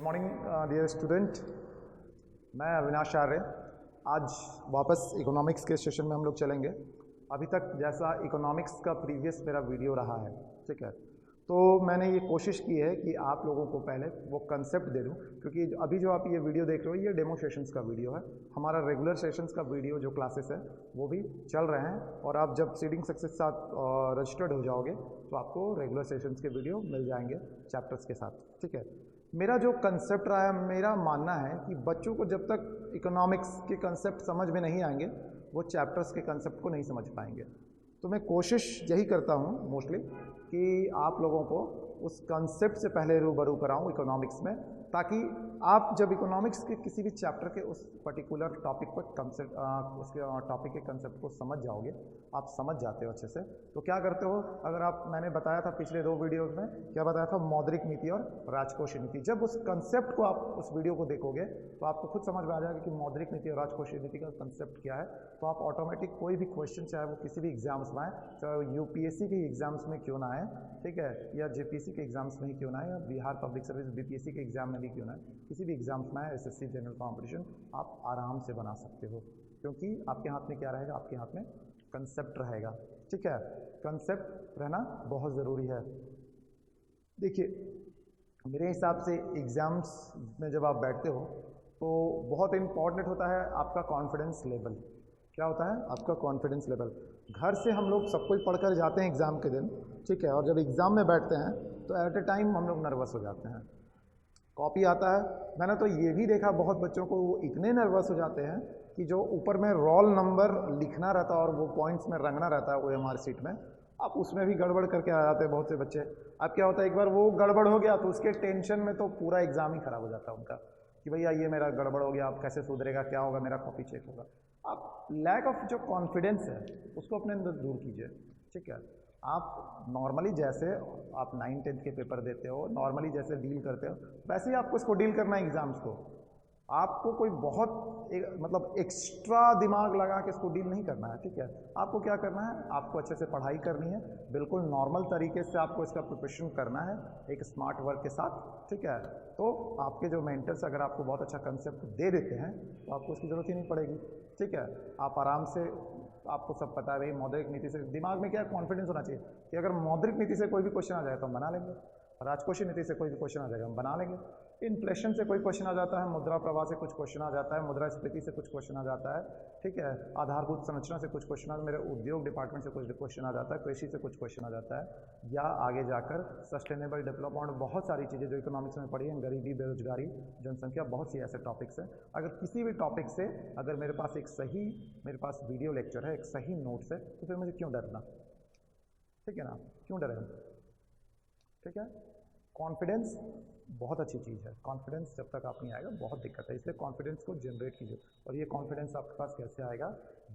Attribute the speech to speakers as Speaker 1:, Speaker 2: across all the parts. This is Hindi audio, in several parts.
Speaker 1: Good morning dear student. मैं अविनाश आर्य। आज वापस इकोनॉमिक्स के सेशन में हम लोग चलेंगे। अभी तक जैसा इकोनॉमिक्स का प्रीवियस मेरा वीडियो रहा है, ठीक है, तो मैंने ये कोशिश की है कि आप लोगों को पहले वो कंसेप्ट दे दूं, क्योंकि अभी जो आप ये वीडियो देख रहे हो ये डेमो सेशंस का वीडियो है। हमारा रेगुलर सेशंस का वीडियो जो क्लासेस है वो भी चल रहे हैं, और आप जब सीडिंग सक्सेस साथ रजिस्टर्ड हो जाओगे तो आपको रेगुलर सेशंस के वीडियो मिल जाएंगे चैप्टर्स के साथ, ठीक है। मेरा जो कंसेप्ट रहा है, मेरा मानना है कि बच्चों को जब तक इकोनॉमिक्स के कंसेप्ट समझ में नहीं आएंगे वो चैप्टर्स के कंसेप्ट को नहीं समझ पाएंगे। तो मैं कोशिश यही करता हूँ मोस्टली कि आप लोगों को उस कंसेप्ट से पहले रूबरू कराऊँ इकोनॉमिक्स में, ताकि आप जब इकोनॉमिक्स के किसी भी चैप्टर के उस पर्टिकुलर टॉपिक पर कंसेप्ट उसके टॉपिक के कंसेप्ट को समझ जाओगे। आप समझ जाते हो अच्छे से तो क्या करते हो, अगर आप, मैंने बताया था पिछले 2 वीडियोज़ में, क्या बताया था, मौद्रिक नीति और राजकोषीय नीति। जब उस कंसेप्ट को आप उस वीडियो को देखोगे तो आपको खुद समझ में आ जाएगा कि मौद्रिक नीति और राजकोषीय नीति का कंसेप्ट क्या है। तो आप ऑटोमेटिक कोई भी क्वेश्चन, चाहे वो किसी भी एग्जाम्स में आए, चाहे वो यूपीएससी के एग्जाम्स में क्यों ना आए, ठीक है, या जेपीएससी के एग्जाम्स में ही क्यों ना आए, या बिहार पब्लिक सर्विस बीपीएससी के एग्जाम में भी क्यों ना आए, किसी भी एग्जाम्स में आए, एसएससी जनरल कॉम्पिटिशन, आप आराम से बना सकते हो, क्योंकि आपके हाथ में क्या रहेगा, आपके हाथ में कंसेप्ट रहेगा, ठीक है। कंसेप्ट रहना बहुत ज़रूरी है। देखिए, मेरे हिसाब से एग्ज़ाम्स में जब आप बैठते हो तो बहुत इम्पॉर्टेंट होता है आपका कॉन्फिडेंस लेवल। क्या होता है आपका कॉन्फिडेंस लेवल। घर से हम लोग सब कुछ पढ़कर जाते हैं एग्ज़ाम के दिन, ठीक है, और जब एग्ज़ाम में बैठते हैं तो एट ए टाइम हम लोग नर्वस हो जाते हैं। कॉपी आता है, मैंने तो ये भी देखा बहुत बच्चों को वो इतने नर्वस हो जाते हैं कि जो ऊपर में रोल नंबर लिखना रहता है और वो पॉइंट्स में रंगना रहता है ओएमआर सीट में, आप उसमें भी गड़बड़ करके आ जाते हैं बहुत से बच्चे। अब क्या होता है, एक बार वो गड़बड़ हो गया तो उसके टेंशन में तो पूरा एग्जाम ही खराब हो जाता है उनका, कि भैया ये मेरा गड़बड़ हो गया, अब कैसे सुधरेगा, क्या होगा, मेरा कॉपी चेक होगा। आप लैक ऑफ जो कॉन्फिडेंस है उसको अपने अंदर दूर कीजिए, ठीक है। आप नॉर्मली जैसे आप 9-10 के पेपर देते हो, नॉर्मली जैसे डील करते हो, वैसे ही आपको इसको डील करना है एग्जाम्स को। आपको कोई बहुत मतलब एक्स्ट्रा दिमाग लगा के इसको डील नहीं करना है, ठीक है। आपको क्या करना है, आपको अच्छे से पढ़ाई करनी है, बिल्कुल नॉर्मल तरीके से आपको इसका प्रिपरेशन करना है एक स्मार्ट वर्क के साथ, ठीक है। तो आपके जो मेंटर्स अगर आपको बहुत अच्छा कंसेप्ट दे देते हैं तो आपको उसकी ज़रूरत ही नहीं पड़ेगी, ठीक है। आप आराम से, आपको सब पता है भाई मौद्रिक नीति से दिमाग में क्या कॉन्फिडेंस होना चाहिए कि अगर मौद्रिक नीति से कोई भी क्वेश्चन आ जाए तो हम बना लेंगे, राजकोषीय नीति से कोई भी क्वेश्चन आ जाएगा हम बना लेंगे, इन्फ्लेशन से कोई क्वेश्चन आ जाता है, मुद्रा प्रवाह से कुछ क्वेश्चन आ जाता है, मुद्रास्फीति से कुछ क्वेश्चन आ जाता है, ठीक है, आधारभूत संरचना से कुछ क्वेश्चन आ, मेरे उद्योग डिपार्टमेंट से कुछ क्वेश्चन आ जाता है, कृषि से कुछ क्वेश्चन आ जाता है, या आगे जाकर सस्टेनेबल डेवलपमेंट, बहुत सारी चीज़ें जो इकोनॉमिक्स में पढ़ी हैं, गरीबी, बेरोजगारी, जनसंख्या, बहुत सी ऐसे टॉपिक्स हैं। अगर किसी भी टॉपिक से अगर मेरे पास एक सही, मेरे पास वीडियो लेक्चर है, एक सही नोट्स है, तो फिर मुझे क्यों डरना, ठीक है ना, क्यों डरे हम, ठीक है। कॉन्फिडेंस बहुत अच्छी चीज़ है। कॉन्फिडेंस जब तक आप नहीं आएगा बहुत दिक्कत है, इसलिए कॉन्फिडेंस को जनरेट कीजिए। और ये कॉन्फिडेंस आपके पास कैसे आएगा,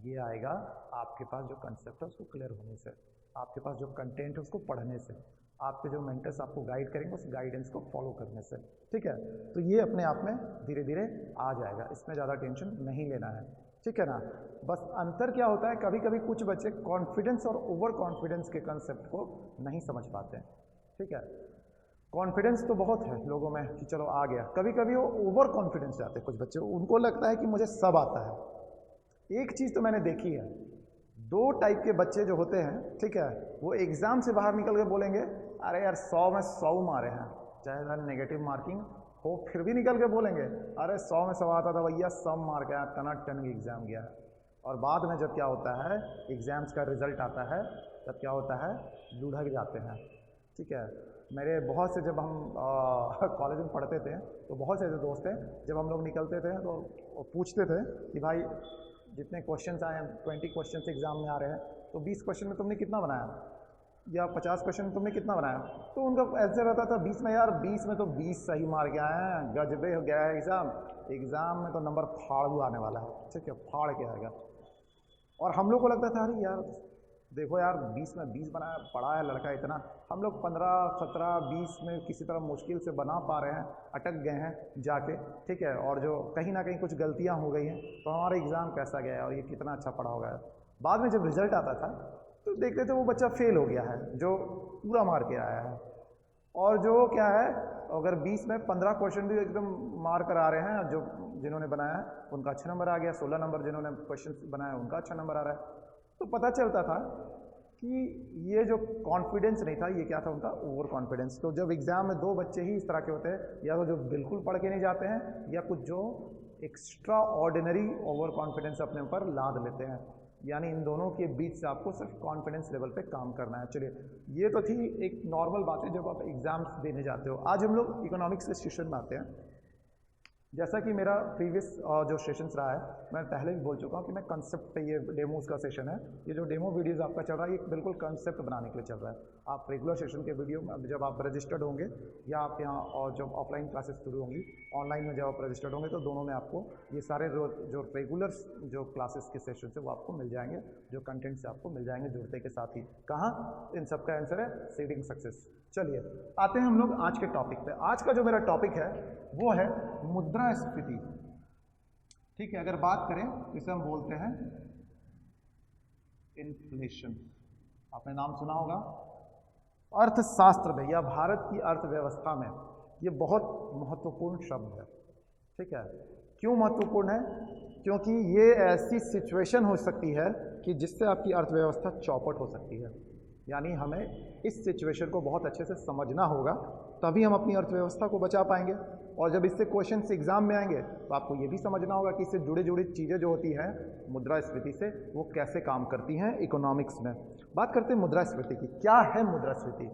Speaker 1: ये आएगा आपके पास जो कंसेप्ट है उसको क्लियर होने से, आपके पास जो कंटेंट है उसको पढ़ने से, आपके जो मेंटर्स आपको गाइड करेंगे उस गाइडेंस को फॉलो करने से, ठीक है। तो ये अपने आप में धीरे धीरे आ जाएगा, इसमें ज़्यादा टेंशन नहीं लेना है, ठीक है ना। बस अंतर क्या होता है, कभी कभी कुछ बच्चे कॉन्फिडेंस और ओवर कॉन्फिडेंस के कंसेप्ट को नहीं समझ पाते हैं, ठीक है। कॉन्फिडेंस तो बहुत है लोगों में कि चलो आ गया, कभी कभी वो ओवर कॉन्फिडेंस जाते हैं कुछ बच्चे, उनको लगता है कि मुझे सब आता है। एक चीज़ तो मैंने देखी है, 2 टाइप के बच्चे जो होते हैं, ठीक है, वो एग्ज़ाम से बाहर निकल के बोलेंगे अरे यार 100 में 100 मारे हैं, चाहे नेगेटिव मार्किंग हो, फिर भी निकल के बोलेंगे अरे 100 में 100 आता था भैया, सब मार गया, टनाटन एग्ज़ाम गया है। और बाद में जब क्या होता है, एग्ज़ाम्स का रिजल्ट आता है, तब क्या होता है, लुढ़क जाते हैं, ठीक है। मेरे बहुत से, जब हम कॉलेज में पढ़ते थे तो बहुत से ऐसे दोस्त हैं, जब हम लोग निकलते थे तो पूछते थे कि भाई जितने क्वेश्चंस आए हैं, 20 क्वेश्चन एग्जाम में आ रहे हैं, तो 20 क्वेश्चन में तुमने कितना बनाया, या 50 क्वेश्चन में तुमने कितना बनाया। तो उनका ऐसे रहता था 20 में, यार 20 में तो 20 सही मार के आए हैं, गजबे हो गया है एग्ज़ाम में तो नंबर फाड़ू आने वाला है, ठीक है, फाड़ के आएगा। और हम लोग को लगता था अरे यार देखो यार 20 में 20 बनाया, पढ़ा है लड़का इतना, हम लोग 15, 17, 20 में किसी तरह मुश्किल से बना पा रहे हैं, अटक गए हैं जाके, ठीक है। और जो कहीं ना कहीं कुछ गलतियां हो गई हैं, तो हमारा एग्ज़ाम कैसा गया है और ये कितना अच्छा पढ़ा होगा। बाद में जब रिजल्ट आता था तो देखते थे वो बच्चा फेल हो गया है जो पूरा मार के आया है। और जो क्या है, अगर 20 में 15 क्वेश्चन भी एकदम मार कर आ रहे हैं, जो जिन्होंने बनाया है उनका अच्छा नंबर आ गया, 16 नंबर जिन्होंने क्वेश्चन बनाया उनका अच्छा नंबर आ रहा है, तो पता चलता था कि ये जो कॉन्फिडेंस नहीं था, ये क्या था उनका ओवर कॉन्फिडेंस। तो जब एग्जाम में 2 बच्चे ही इस तरह के होते हैं, या तो जो बिल्कुल पढ़ के नहीं जाते हैं, या कुछ जो एक्स्ट्रा ऑर्डिनरी ओवर कॉन्फिडेंस अपने ऊपर लाद लेते हैं, यानी इन दोनों के बीच से आपको सिर्फ कॉन्फिडेंस लेवल पे काम करना है। चलिए, ये तो थी एक नॉर्मल बात है जब आप एग्जाम्स देने जाते हो। आज हम लोग इकोनॉमिक्स के सेशन में आते हैं। जैसा कि मेरा प्रीवियस जो सेशंस रहा है, मैं पहले भी बोल चुका हूँ कि मैं कंसेप्ट पे, ये डेमोज का सेशन है, ये जो डेमो वीडियोस आपका चल रहा है, ये बिल्कुल कंसेप्ट बनाने के लिए चल रहा है। आप रेगुलर सेशन के वीडियो में जब आप रजिस्टर्ड होंगे, या आप यहाँ और जब ऑफलाइन क्लासेस शुरू होंगी, ऑनलाइन में जब आप रजिस्टर्ड होंगे, तो दोनों में आपको ये सारे जो रेगुलर जो क्लासेस के सेशन है वो आपको मिल जाएंगे, जो कंटेंट से आपको मिल जाएंगे जुड़ते के साथ ही। कहाँ? इन सब का आंसर है सीडिंग सक्सेस। चलिए आते हैं हम लोग आज के टॉपिक पे। आज का जो मेरा टॉपिक है वो है मुद्रास्फीति। ठीक है, अगर बात करें तो इसे हम बोलते हैं इन्फ्लेशन। आपने नाम सुना होगा। अर्थशास्त्र में या भारत की अर्थव्यवस्था में ये बहुत महत्वपूर्ण शब्द है। ठीक है, क्यों महत्वपूर्ण है? क्योंकि ये ऐसी सिचुएशन हो सकती है कि जिससे आपकी अर्थव्यवस्था चौपट हो सकती है। यानी हमें इस सिचुएशन को बहुत अच्छे से समझना होगा, तभी हम अपनी अर्थव्यवस्था को बचा पाएंगे। और जब इससे क्वेश्चंस एग्जाम में आएंगे तो आपको ये भी समझना होगा कि इससे जुड़ी चीज़ें जो होती हैं मुद्रास्फीति से, वो कैसे काम करती हैं इकोनॉमिक्स में। बात करते हैं मुद्रास्फीति की। क्या है मुद्रास्फीति?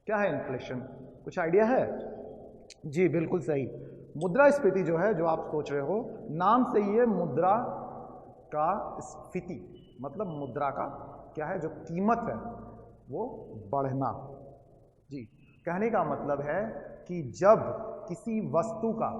Speaker 1: क्या है इन्फ्लेशन? कुछ आइडिया है? जी बिल्कुल सही। मुद्रास्फीति जो है, जो आप सोच रहे हो, नाम से ही है मुद्रा का स्फीति, मतलब मुद्रा का क्या है, जो कीमत है वो बढ़ना। जी, कहने का मतलब है कि जब किसी वस्तु का,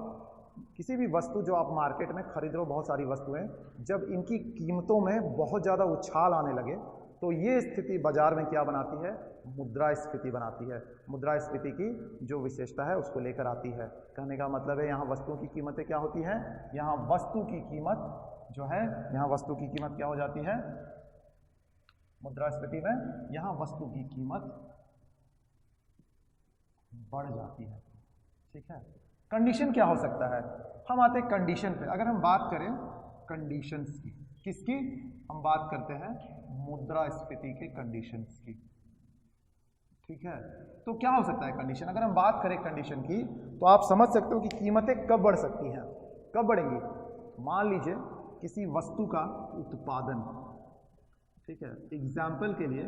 Speaker 1: किसी भी वस्तु जो आप मार्केट में खरीद रहे हो, बहुत सारी वस्तुएं, जब इनकी कीमतों में बहुत ज़्यादा उछाल आने लगे, तो ये स्थिति बाजार में क्या बनाती है? मुद्रास्फीति बनाती है। मुद्रास्फीति की जो विशेषता है उसको लेकर आती है। कहने का मतलब है यहाँ वस्तुओं की कीमतें क्या होती हैं? यहाँ वस्तु की कीमत जो है, यहाँ वस्तु की कीमत क्या हो जाती है मुद्रास्फीति में? यहाँ वस्तु की कीमत बढ़ जाती है। ठीक है, कंडीशन क्या हो सकता है? हम आते हैं कंडीशन पे। अगर हम बात करें कंडीशंस की, किसकी? हम बात करते हैं मुद्रास्फीति के कंडीशंस की। ठीक है, तो क्या हो सकता है कंडीशन? अगर हम बात करें कंडीशन की, तो आप समझ सकते हो कि कीमतें कब बढ़ सकती हैं। कब बढ़ेंगी? मान लीजिए किसी वस्तु का उत्पादन, ठीक है, एग्जाम्पल के लिए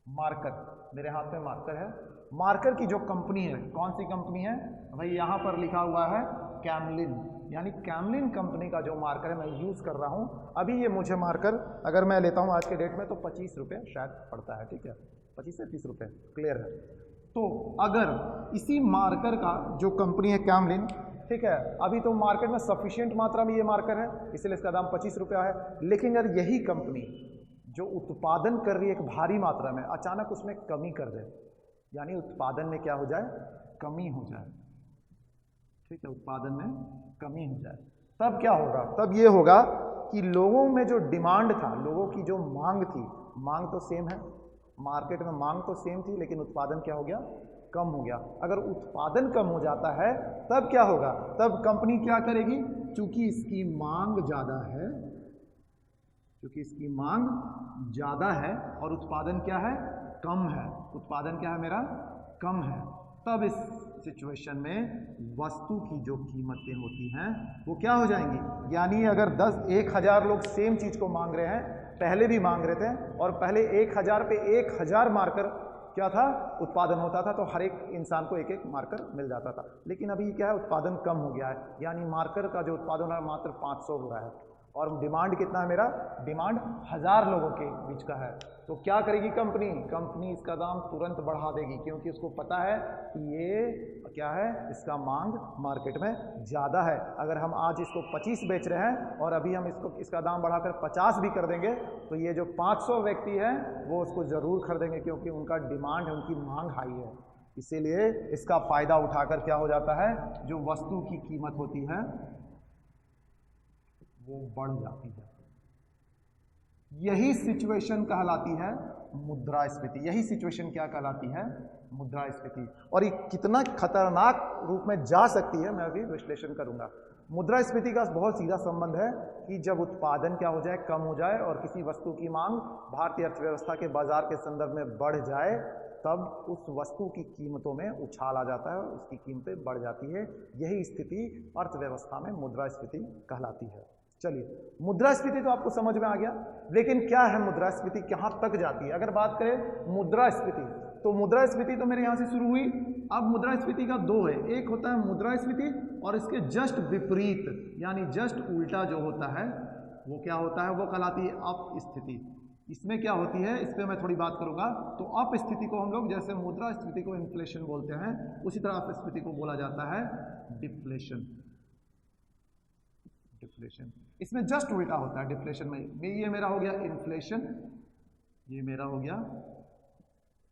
Speaker 1: मार्कर, मेरे हाथ में मार्कर है। मार्कर की जो कंपनी है, कौन सी कंपनी है भाई? यहाँ पर लिखा हुआ है कैमलिन, यानी कैमलिन कंपनी का जो मार्कर है मैं यूज़ कर रहा हूँ। अभी ये मुझे मार्कर अगर मैं लेता हूँ आज के डेट में तो 25 रुपये शायद पड़ता है। ठीक है, 25 से 30 रुपये, क्लियर है। तो अगर इसी मार्कर का जो कंपनी है कैमलिन, ठीक है, अभी तो मार्केट में सफिशिएंट मात्रा में ये मार्कर है, इसलिए इसका दाम 25 रुपया है। लेकिन अगर यही कंपनी जो उत्पादन कर रही है एक भारी मात्रा में, अचानक उसमें कमी कर दे, यानी उत्पादन में क्या हो जाए? कमी हो जाए। ठीक है, उत्पादन में कमी हो जाए, तब क्या होगा? तब ये होगा कि लोगों में जो डिमांड था, लोगों की जो मांग थी, मांग तो सेम है, मार्केट में मांग तो सेम थी, लेकिन उत्पादन क्या हो गया? कम हो गया। अगर उत्पादन कम हो जाता है तब क्या होगा? तब कंपनी क्या करेगी? चूंकि इसकी मांग ज़्यादा है, क्योंकि इसकी मांग ज़्यादा है और उत्पादन क्या है? कम है। उत्पादन क्या है मेरा? कम है। तब इस सिचुएशन में वस्तु की जो कीमतें होती हैं वो क्या हो जाएंगी? यानी अगर 1000 लोग सेम चीज़ को मांग रहे हैं, पहले भी मांग रहे थे, और पहले 1000 पे 1000 मार्कर क्या था? उत्पादन होता था, तो हर एक इंसान को एक एक मार्कर मिल जाता था। लेकिन अभी क्या है? उत्पादन कम हो गया है, यानी मार्कर का जो उत्पादन हो रहा है मात्र 500 हो रहा है, और डिमांड कितना है मेरा? डिमांड 1000 लोगों के बीच का है। तो क्या करेगी कंपनी? कंपनी इसका दाम तुरंत बढ़ा देगी, क्योंकि उसको पता है कि ये क्या है? इसका मांग मार्केट में ज़्यादा है। अगर हम आज इसको 25 बेच रहे हैं और अभी हम इसका दाम बढ़ाकर 50 भी कर देंगे, तो ये जो 500 व्यक्ति हैं वो उसको ज़रूर खरीदेंगे, क्योंकि उनका डिमांड है, उनकी मांग हाई है। इसीलिए इसका फ़ायदा उठाकर क्या हो जाता है? जो वस्तु की कीमत होती है वो बढ़ जाती है। यही सिचुएशन कहलाती है मुद्रास्फीति। यही सिचुएशन क्या कहलाती है? मुद्रास्फीति। और ये कितना खतरनाक रूप में जा सकती है मैं अभी विश्लेषण करूंगा। मुद्रास्फीति का बहुत सीधा संबंध है कि जब उत्पादन क्या हो जाए, कम हो जाए, और किसी वस्तु की मांग भारतीय अर्थव्यवस्था के बाजार के संदर्भ में बढ़ जाए, तब उस वस्तु की कीमतों में उछाल आ जाता है और उसकी कीमतें बढ़ जाती है। यही स्थिति अर्थव्यवस्था में मुद्रास्फीति कहलाती है। चलिए, मुद्रास्फीति तो आपको समझ में आ गया, लेकिन क्या है मुद्रास्फीति, कहाँ तक जाती है? अगर बात करें मुद्रास्फीति, तो मुद्रास्फीति तो मेरे यहाँ से शुरू हुई। अब मुद्रास्फीति का दो है, एक होता है मुद्रास्फीति और इसके जस्ट विपरीत यानी जस्ट उल्टा जो होता है वो क्या होता है? वो कहलाती है अपस्थिति। इसमें क्या होती है, इस पर मैं थोड़ी बात करूंगा। तो अपस्थिति को हम लोग, जैसे मुद्रास्फीति को इन्फ्लेशन बोलते हैं, उसी तरह अपस्थिति को बोला जाता है डिफ्लेशन। डिफ्लेशन इसमें जस्ट उल्टा होता है। डिफ्लेशन में ये मेरा हो गया इन्फ्लेशन, ये मेरा हो गया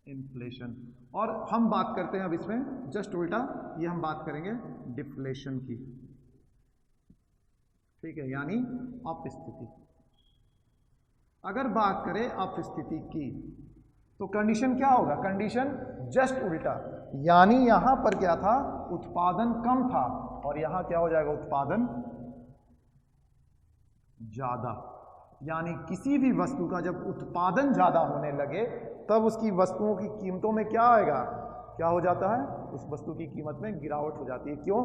Speaker 1: इन्फ्लेशन, और हम बात करते हैं अब इसमें जस्ट उल्टा, ये हम बात करेंगे डिफ्लेशन की। ठीक है, यानी अपस्थिति। अगर बात करें अपस्थिति की तो कंडीशन क्या होगा? कंडीशन जस्ट उल्टा, यानी यहां पर क्या था? उत्पादन कम था और यहां क्या हो जाएगा? उत्पादन ज्यादा। यानी किसी भी वस्तु का जब उत्पादन ज्यादा होने लगे तब उसकी वस्तुओं की कीमतों में क्या आएगा? क्या हो जाता है? उस वस्तु की कीमत में गिरावट हो जाती है। क्यों?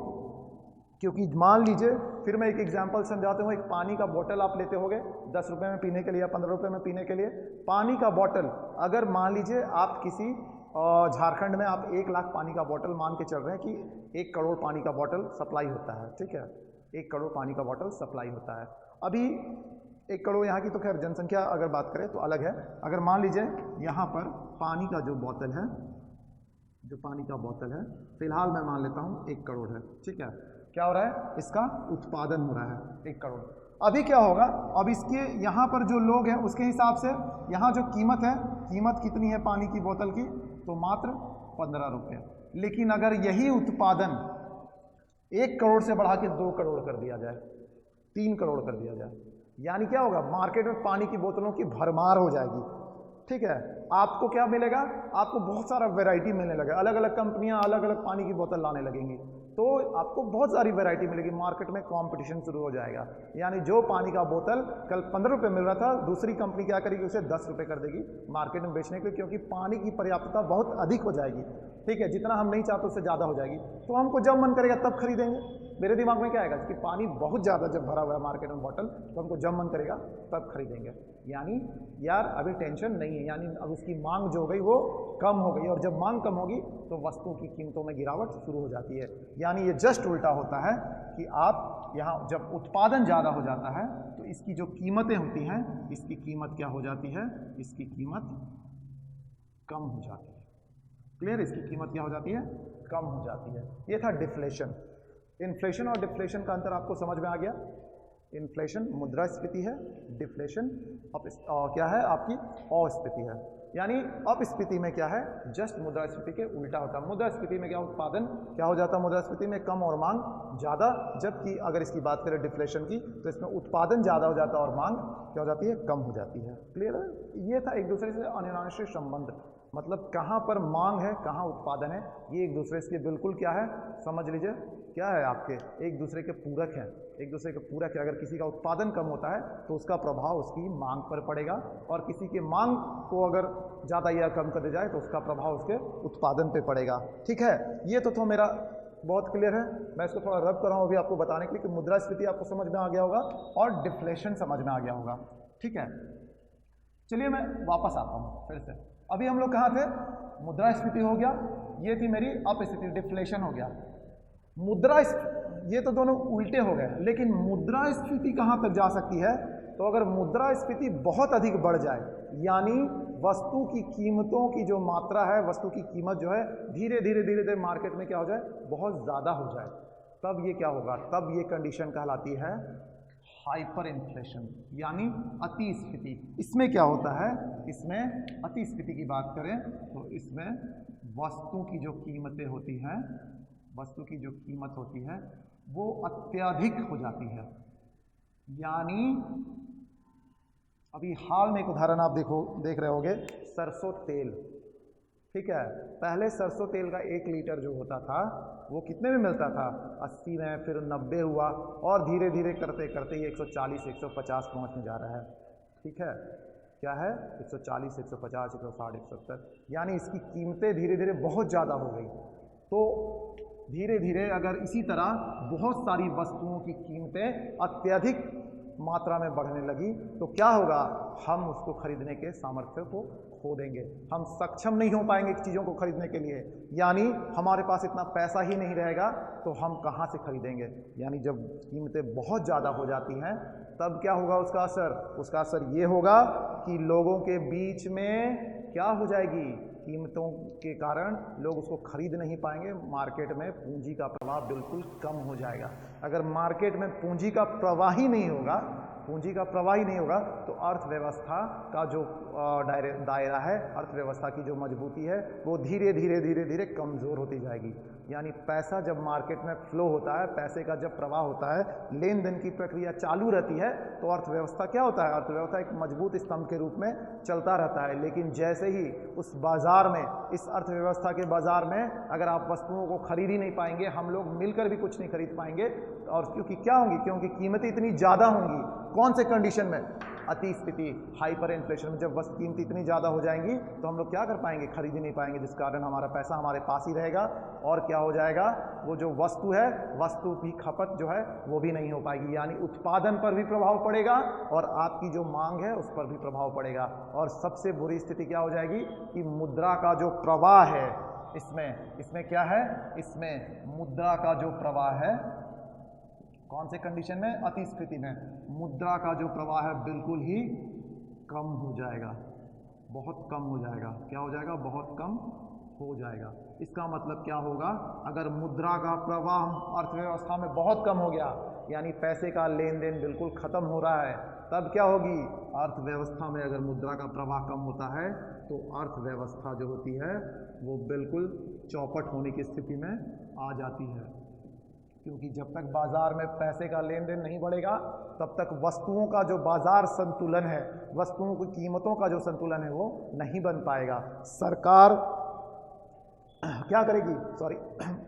Speaker 1: क्योंकि मान लीजिए, फिर मैं एक एग्जांपल समझाता हूँ। एक पानी का बोतल आप लेते होगे 10 रुपए में पीने के लिए या 15 रुपए में पीने के लिए। पानी का बोतल, अगर मान लीजिए आप किसी झारखंड में आप 1 लाख पानी का बोतल मान के चल रहे हैं कि 1 करोड़ पानी का बोतल सप्लाई होता है। ठीक है, 1 करोड़ पानी का बोतल सप्लाई होता है। अभी 1 करोड़ यहाँ की तो खैर जनसंख्या अगर बात करें तो अलग है। अगर मान लीजिए यहाँ पर पानी का जो बोतल है, जो पानी का बोतल है, फिलहाल मैं मान लेता हूँ 1 करोड़ है। ठीक है, क्या हो रहा है? इसका उत्पादन हो रहा है 1 करोड़। अभी क्या होगा? अब इसके यहाँ पर जो लोग हैं उसके हिसाब से यहाँ जो कीमत है, कीमत कितनी है पानी की बोतल की? तो मात्र 15 रुपये। लेकिन अगर यही उत्पादन 1 करोड़ से बढ़ा के 2 करोड़ कर दिया जाए, 3 करोड़ कर दिया जाए, यानी क्या होगा? मार्केट में पानी की बोतलों की भरमार हो जाएगी। ठीक है, आपको क्या मिलेगा? आपको बहुत सारा वैरायटी मिलने लगेगा। अलग अलग कंपनियां अलग अलग पानी की बोतल लाने लगेंगी, तो आपको बहुत सारी वैरायटी मिलेगी। मार्केट में कंपटीशन शुरू हो जाएगा। यानी जो पानी का बोतल कल 15 रुपये मिल रहा था, दूसरी कंपनी क्या करेगी? उसे 10 रुपये कर देगी मार्केट में बेचने के लिए, क्योंकि पानी की पर्याप्तता बहुत अधिक हो जाएगी। ठीक है, जितना हम नहीं चाहते उससे ज़्यादा हो जाएगी। तो हमको जब मन करेगा तब खरीदेंगे। मेरे दिमाग में क्या आएगा कि पानी बहुत ज़्यादा जब भरा हुआ है मार्केट में बोतल, तो हमको जब मन करेगा तब खरीदेंगे। यानी यार अभी टेंशन नहीं है, यानी अब उसकी मांग जो हो गई वो कम हो गई, और जब मांग कम होगी तो वस्तुओं की कीमतों में गिरावट शुरू हो जाती है। यानी ये जस्ट उल्टा होता है कि आप यहाँ जब उत्पादन ज़्यादा हो जाता है तो इसकी जो कीमतें होती हैं, इसकी कीमत क्या हो जाती है? इसकी कीमत कम हो जाती है। क्लियर? इसकी कीमत क्या हो जाती है? कम हो जाती है। ये था डिफ्लेशन। इन्फ्लेशन और डिफ्लेशन का अंतर आपको समझ में आ गया। इन्फ्लेशन मुद्रास्फीति है, डिफ्लेशन क्या है? आपकी अस्फीति है। यानी अपस्फीति में क्या है? जस्ट मुद्रास्फीति के उल्टा होता है। मुद्रास्फीति में क्या? उत्पादन क्या हो जाता है? मुद्रास्फीति में कम और मांग ज़्यादा। जबकि अगर इसकी बात करें डिफ्लेशन की, तो इसमें उत्पादन ज़्यादा हो जाता है और मांग क्या हो जाती है? कम हो जाती है। क्लियर है? ये था एक दूसरे से अनिवार्य संबंध, मतलब कहाँ पर मांग है, कहाँ उत्पादन है, ये एक दूसरे से बिल्कुल क्या है? समझ लीजिए क्या है? आपके एक दूसरे के पूरक हैं। एक दूसरे के पूरक है। अगर किसी का उत्पादन कम होता है तो उसका प्रभाव उसकी मांग पर पड़ेगा, और किसी के मांग को अगर ज़्यादा या कम कर दिया जाए तो उसका प्रभाव उसके उत्पादन पे पड़ेगा। ठीक है, ये तो मेरा बहुत क्लियर है। मैं इसको थोड़ा रब कर रहा हूँ अभी आपको बताने के लिए कि मुद्रास्फीति आपको समझ में आ गया होगा और डिफ्लेशन समझ में आ गया होगा। ठीक है, चलिए मैं वापस आता हूँ फिर से। अभी हम लोग कहाँ थे? मुद्रास्फीति हो गया, ये थी मेरी अपस्फीति, डिफ्लेशन हो गया। ये तो दोनों उल्टे हो गए, लेकिन मुद्रास्फीति कहाँ तक जा सकती है? तो अगर मुद्रास्फीति बहुत अधिक बढ़ जाए, यानी वस्तु की कीमतों की जो मात्रा है, वस्तु की कीमत जो है धीरे धीरे मार्केट में क्या हो जाए? बहुत ज़्यादा हो जाए, तब ये क्या होगा? तब ये कंडीशन कहलाती है हाइपर इन्फ्लेशन, यानी अतिस्फीति। इसमें क्या होता है? इसमें अतिस्फीति की बात करें तो इसमें वस्तु की जो कीमतें होती हैं, वस्तु की जो कीमत होती है वो अत्यधिक हो जाती है। यानी अभी हाल में एक उदाहरण आप देख रहे होगे, सरसों तेल। ठीक है, पहले सरसों तेल का 1 लीटर जो होता था वो कितने में मिलता था? 80 में, फिर 90 हुआ और धीरे धीरे करते करते ये 140 150 पहुंचने जा रहा है। ठीक है, क्या है? 140 150 160 170, यानी इसकी कीमतें धीरे धीरे बहुत ज़्यादा हो गई। तो धीरे धीरे अगर इसी तरह बहुत सारी वस्तुओं की कीमतें अत्यधिक मात्रा में बढ़ने लगी तो क्या होगा? हम उसको खरीदने के सामर्थ्य को खो देंगे, हम सक्षम नहीं हो पाएंगे चीज़ों को खरीदने के लिए, यानी हमारे पास इतना पैसा ही नहीं रहेगा तो हम कहाँ से खरीदेंगे। यानी जब कीमतें बहुत ज़्यादा हो जाती हैं तब क्या होगा उसका असर? उसका असर ये होगा कि लोगों के बीच में क्या हो जाएगी? कीमतों के कारण लोग उसको खरीद नहीं पाएंगे, मार्केट में पूंजी का प्रवाह बिल्कुल कम हो जाएगा। अगर मार्केट में पूंजी का प्रवाह ही नहीं होगा, पूंजी का प्रवाह ही नहीं होगा तो अर्थव्यवस्था का जो दायरा है, अर्थव्यवस्था की जो मजबूती है वो धीरे धीरे धीरे धीरे कमज़ोर होती जाएगी। यानी पैसा जब मार्केट में फ्लो होता है, पैसे का जब प्रवाह होता है, लेन देन की प्रक्रिया चालू रहती है तो अर्थव्यवस्था क्या होता है? अर्थव्यवस्था एक मजबूत स्तंभ के रूप में चलता रहता है। लेकिन जैसे ही उस बाजार में, इस अर्थव्यवस्था के बाजार में अगर आप वस्तुओं को खरीद ही नहीं पाएंगे, हम लोग मिलकर भी कुछ नहीं खरीद पाएंगे, और क्योंकि क्या होंगी? क्योंकि कीमतें इतनी ज़्यादा होंगी। कौन से कंडीशन में? अतिस्फीति, हाइपर इन्फ्लेशन में जब वस्तु कीमत इतनी ज़्यादा हो जाएंगी तो हम लोग क्या कर पाएंगे? खरीद ही नहीं पाएंगे, जिस कारण हमारा पैसा हमारे पास ही रहेगा और क्या हो जाएगा? वो जो वस्तु है, वस्तु की खपत जो है वो भी नहीं हो पाएगी, यानी उत्पादन पर भी प्रभाव पड़ेगा और आपकी जो मांग है उस पर भी प्रभाव पड़ेगा। और सबसे बुरी स्थिति क्या हो जाएगी कि मुद्रा का जो प्रवाह है, इसमें क्या है? इसमें मुद्रा का जो प्रवाह है, कौन से कंडीशन में? अतिस्फीति में मुद्रा का जो प्रवाह है बिल्कुल ही कम हो जाएगा, बहुत कम हो जाएगा। क्या हो जाएगा? बहुत कम हो जाएगा। इसका मतलब क्या होगा? अगर मुद्रा का प्रवाह अर्थव्यवस्था में बहुत कम हो गया, यानी पैसे का लेन देन बिल्कुल खत्म हो रहा है, तब क्या होगी? अर्थव्यवस्था में अगर मुद्रा का प्रवाह कम होता है तो अर्थव्यवस्था जो होती है वो बिल्कुल चौपट होने की स्थिति में आ जाती है, क्योंकि जब तक बाजार में पैसे का लेन देन नहीं बढ़ेगा तब तक वस्तुओं का जो बाजार संतुलन है, वस्तुओं की कीमतों का जो संतुलन है वो नहीं बन पाएगा। सरकार क्या करेगी?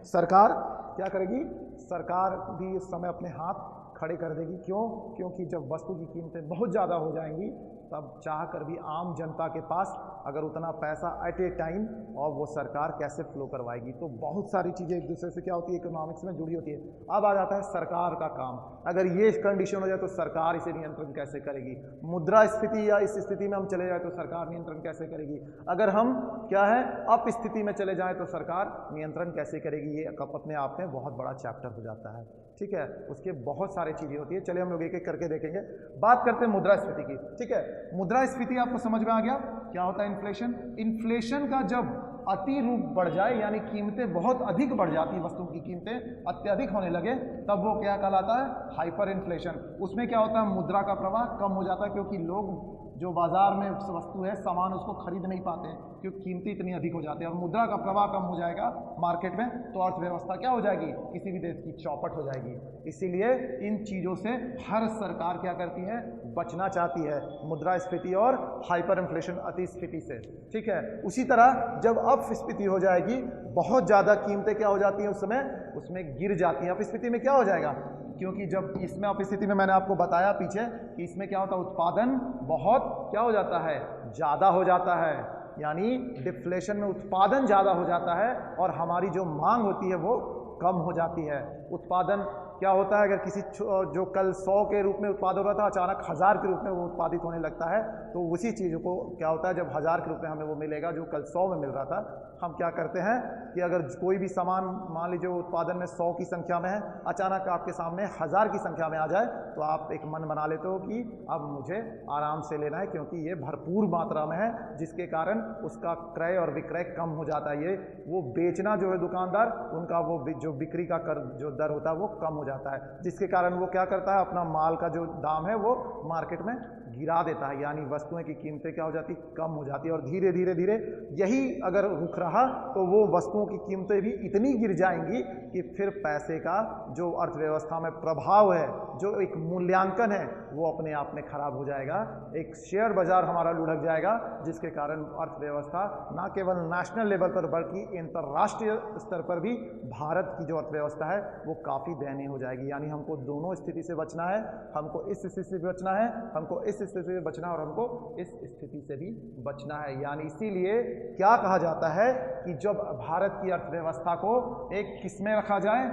Speaker 1: सरकार क्या करेगी? सरकार भी इस समय अपने हाथ खड़े कर देगी। क्यों? क्योंकि जब वस्तु की कीमतें बहुत ज़्यादा हो जाएंगी तब चाह कर भी आम जनता के पास अगर उतना पैसा एट ए टाइम, और वो सरकार कैसे फ्लो करवाएगी। तो बहुत सारी चीज़ें एक दूसरे से क्या होती है? इकोनॉमिक्स में जुड़ी होती है। अब आ जाता है सरकार का काम। अगर ये कंडीशन हो जाए तो सरकार इसे नियंत्रण कैसे करेगी? मुद्रास्फीति या इस स्थिति में हम चले जाए तो सरकार नियंत्रण कैसे करेगी? अगर हम क्या है अप स्थिति में चले जाएं तो सरकार नियंत्रण कैसे करेगी? ये अपने आप में बहुत बड़ा चैप्टर हो जाता है। ठीक है, उसके बहुत सारी चीज़ें होती है। चलिए हम लोग एक एक करके देखेंगे। बात करते हैं मुद्रास्फीति की। ठीक है, मुद्रास्फीति आपको समझ में आ गया क्या होता है? इन्फ्लेशन। इन्फ्लेशन का जब अति रूप बढ़ जाए, यानी कीमतें बहुत अधिक बढ़ जाती, वस्तुओं की कीमतें अत्यधिक होने लगे, तब वो क्या कहलाता है? Hyper inflation. उसमें क्या होता है? मुद्रा का प्रवाह कम हो जाता है, क्योंकि लोग जो बाजार में वस्तु है, सामान, उसको खरीद नहीं पाते हैं क्योंकि कीमतें इतनी अधिक हो जाती है। और मुद्रा का प्रवाह कम हो जाएगा मार्केट में तो अर्थव्यवस्था क्या हो जाएगी? किसी भी देश की चौपट हो जाएगी। इसीलिए इन चीज़ों से हर सरकार क्या करती है? बचना चाहती है, मुद्रास्फीति और हाइपर इन्फ्लेशन, अतिस्फीति से। ठीक है, उसी तरह जब अपस्फीति हो जाएगी, बहुत ज़्यादा कीमतें क्या हो जाती हैं? उस समय उसमें गिर जाती हैं। अपस्फीति में क्या हो जाएगा? क्योंकि जब इसमें अपस्थिति में मैंने आपको बताया पीछे कि इसमें क्या होता है? उत्पादन बहुत क्या हो जाता है? ज़्यादा हो जाता है, यानी डिफ्लेशन में उत्पादन ज़्यादा हो जाता है और हमारी जो मांग होती है वो कम हो जाती है। उत्पादन क्या होता है? अगर किसी जो कल 100 के रूप में उत्पादन हो रहा था, अचानक 1000 के रूप में वो उत्पादित होने लगता है, तो उसी चीज़ को क्या होता है? जब 1000 के रूप में हमें वो मिलेगा जो कल 100 में मिल रहा था, हम क्या करते हैं कि अगर कोई भी सामान मान लीजिए उत्पादन में 100 की संख्या में है, अचानक आपके सामने 1000 की संख्या में आ जाए तो आप एक मन बना लेते हो कि अब मुझे आराम से लेना है, क्योंकि ये भरपूर मात्रा में है, जिसके कारण उसका क्रय और विक्रय कम हो जाता है। ये वो बेचना जो है दुकानदार, उनका वो जो बिक्री का कर जो दर होता है वो कम हो जाता है, जिसके कारण वो क्या करता है? अपना माल का जो दाम है वो मार्केट में गिरा देता है, यानी वस्तुएं की कीमतें क्या हो जाती, कम हो जाती है। और धीरे धीरे धीरे यही अगर रुख रहा तो वो वस्तुओं की कीमतें भी इतनी गिर जाएंगी कि फिर पैसे का जो अर्थव्यवस्था में प्रभाव है, जो एक मूल्यांकन है, वो अपने आप में खराब हो जाएगा। एक शेयर बाजार हमारा लुढ़क जाएगा, जिसके कारण अर्थव्यवस्था न केवल नेशनल लेवल पर बल्कि अंतर्राष्ट्रीय स्तर पर भी भारत की जो अर्थव्यवस्था है वो काफ़ी दयनीय हो जाएगी। यानी हमको दोनों स्थिति से बचना है, हमको इस स्थिति से बचना है, हमको इस स्थिति से बचना है और हमको इस स्थिति से भी बचना है। यानी इसीलिए क्या कहा जाता है कि जब भारत की अर्थव्यवस्था को एक किस में रखा जाए,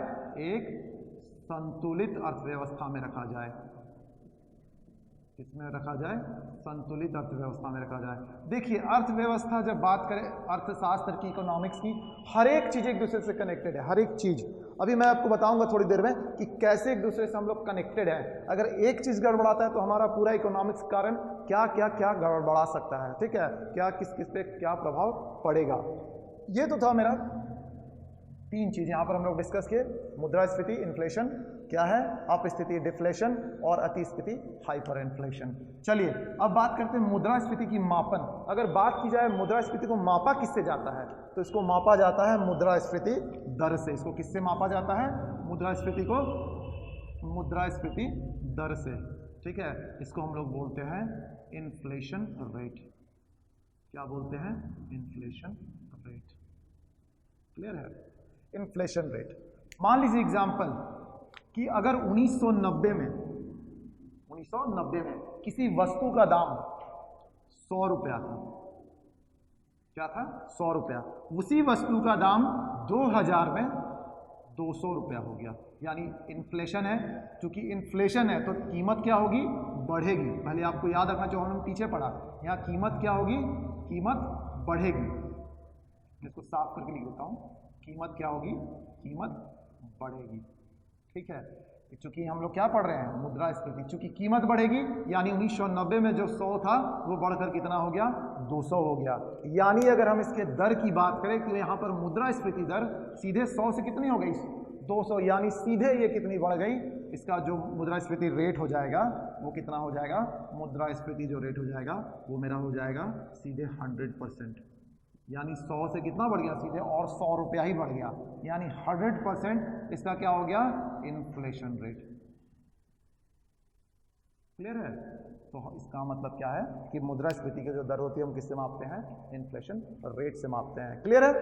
Speaker 1: एक संतुलित अर्थव्यवस्था में रखा जाए। किसमें रखा जाए, संतुलित अर्थव्यवस्था में रखा जाए। देखिए अर्थव्यवस्था जब बात करें अर्थशास्त्र की, इकोनॉमिक्स की, हर एक चीज एक दूसरे से कनेक्टेड है, हर एक चीज। अभी मैं आपको बताऊंगा थोड़ी देर में कि कैसे एक दूसरे से हम लोग कनेक्टेड हैं। अगर एक चीज गड़बड़ाता है तो हमारा पूरा इकोनॉमिक्स कारण क्या क्या क्या गड़बड़ा सकता है, ठीक है, क्या किस किस पे क्या प्रभाव पड़ेगा। ये तो था मेरा 3 चीज यहाँ पर हम लोग डिस्कस किए, मुद्रास्फीति, इन्फ्लेशन क्या है, अपस्थिति डिफ्लेशन और अतिस्थिति हाइपर इन्फ्लेशन। चलिए अब बात करते हैं मुद्रास्फीति की मापन। अगर बात की जाए मुद्रास्फीति को मापा किससे जाता है, तो इसको मापा जाता है मुद्रास्फीति दर से। इसको किससे मापा जाता है, मुद्रास्फीति को मुद्रास्फीति दर से, ठीक है। इसको हम लोग बोलते हैं इन्फ्लेशन रेट। क्या बोलते हैं, इन्फ्लेशन रेट। क्लियर है, इन्फ्लेशन रेट। मान लीजिए एग्जांपल कि अगर 1990 में किसी वस्तु का दाम 100 रुपया था, क्या था, 100 रुपया, उसी वस्तु का दाम 2000 में 200 रुपया हो गया। यानी इन्फ्लेशन है, क्योंकि इन्फ्लेशन है तो कीमत क्या होगी, बढ़ेगी। पहले आपको याद रखना, जो हमने पीछे पढ़ा, यहाँ कीमत क्या होगी, कीमत बढ़ेगी। इसको साफ करके लिख देता हूँ, कीमत क्या होगी, कीमत बढ़ेगी, ठीक है। चूंकि हम लोग क्या पढ़ रहे हैं, मुद्रास्फीति, चूंकि कीमत बढ़ेगी यानी 1990 में जो 100 था वो बढ़कर कितना हो गया, 200 हो गया। यानी अगर हम इसके दर की बात करें तो यहाँ पर मुद्रास्फीति दर सीधे 100 से कितनी हो गई, 200, यानी सीधे ये कितनी बढ़ गई, इसका जो मुद्रास्फीति रेट हो जाएगा वो कितना हो जाएगा, मुद्रास्फीति जो रेट हो जाएगा वो मेरा हो जाएगा सीधे 100%। यानी 100 से कितना बढ़ गया सीधे, और 100 रुपया ही बढ़ गया, यानी 100% इसका क्या हो गया, इन्फ्लेशन रेट। क्लियर है। तो इसका मतलब क्या है कि मुद्रास्फीति की जो दर होती है हम किससे मापते हैं, इन्फ्लेशन रेट से मापते हैं। क्लियर है।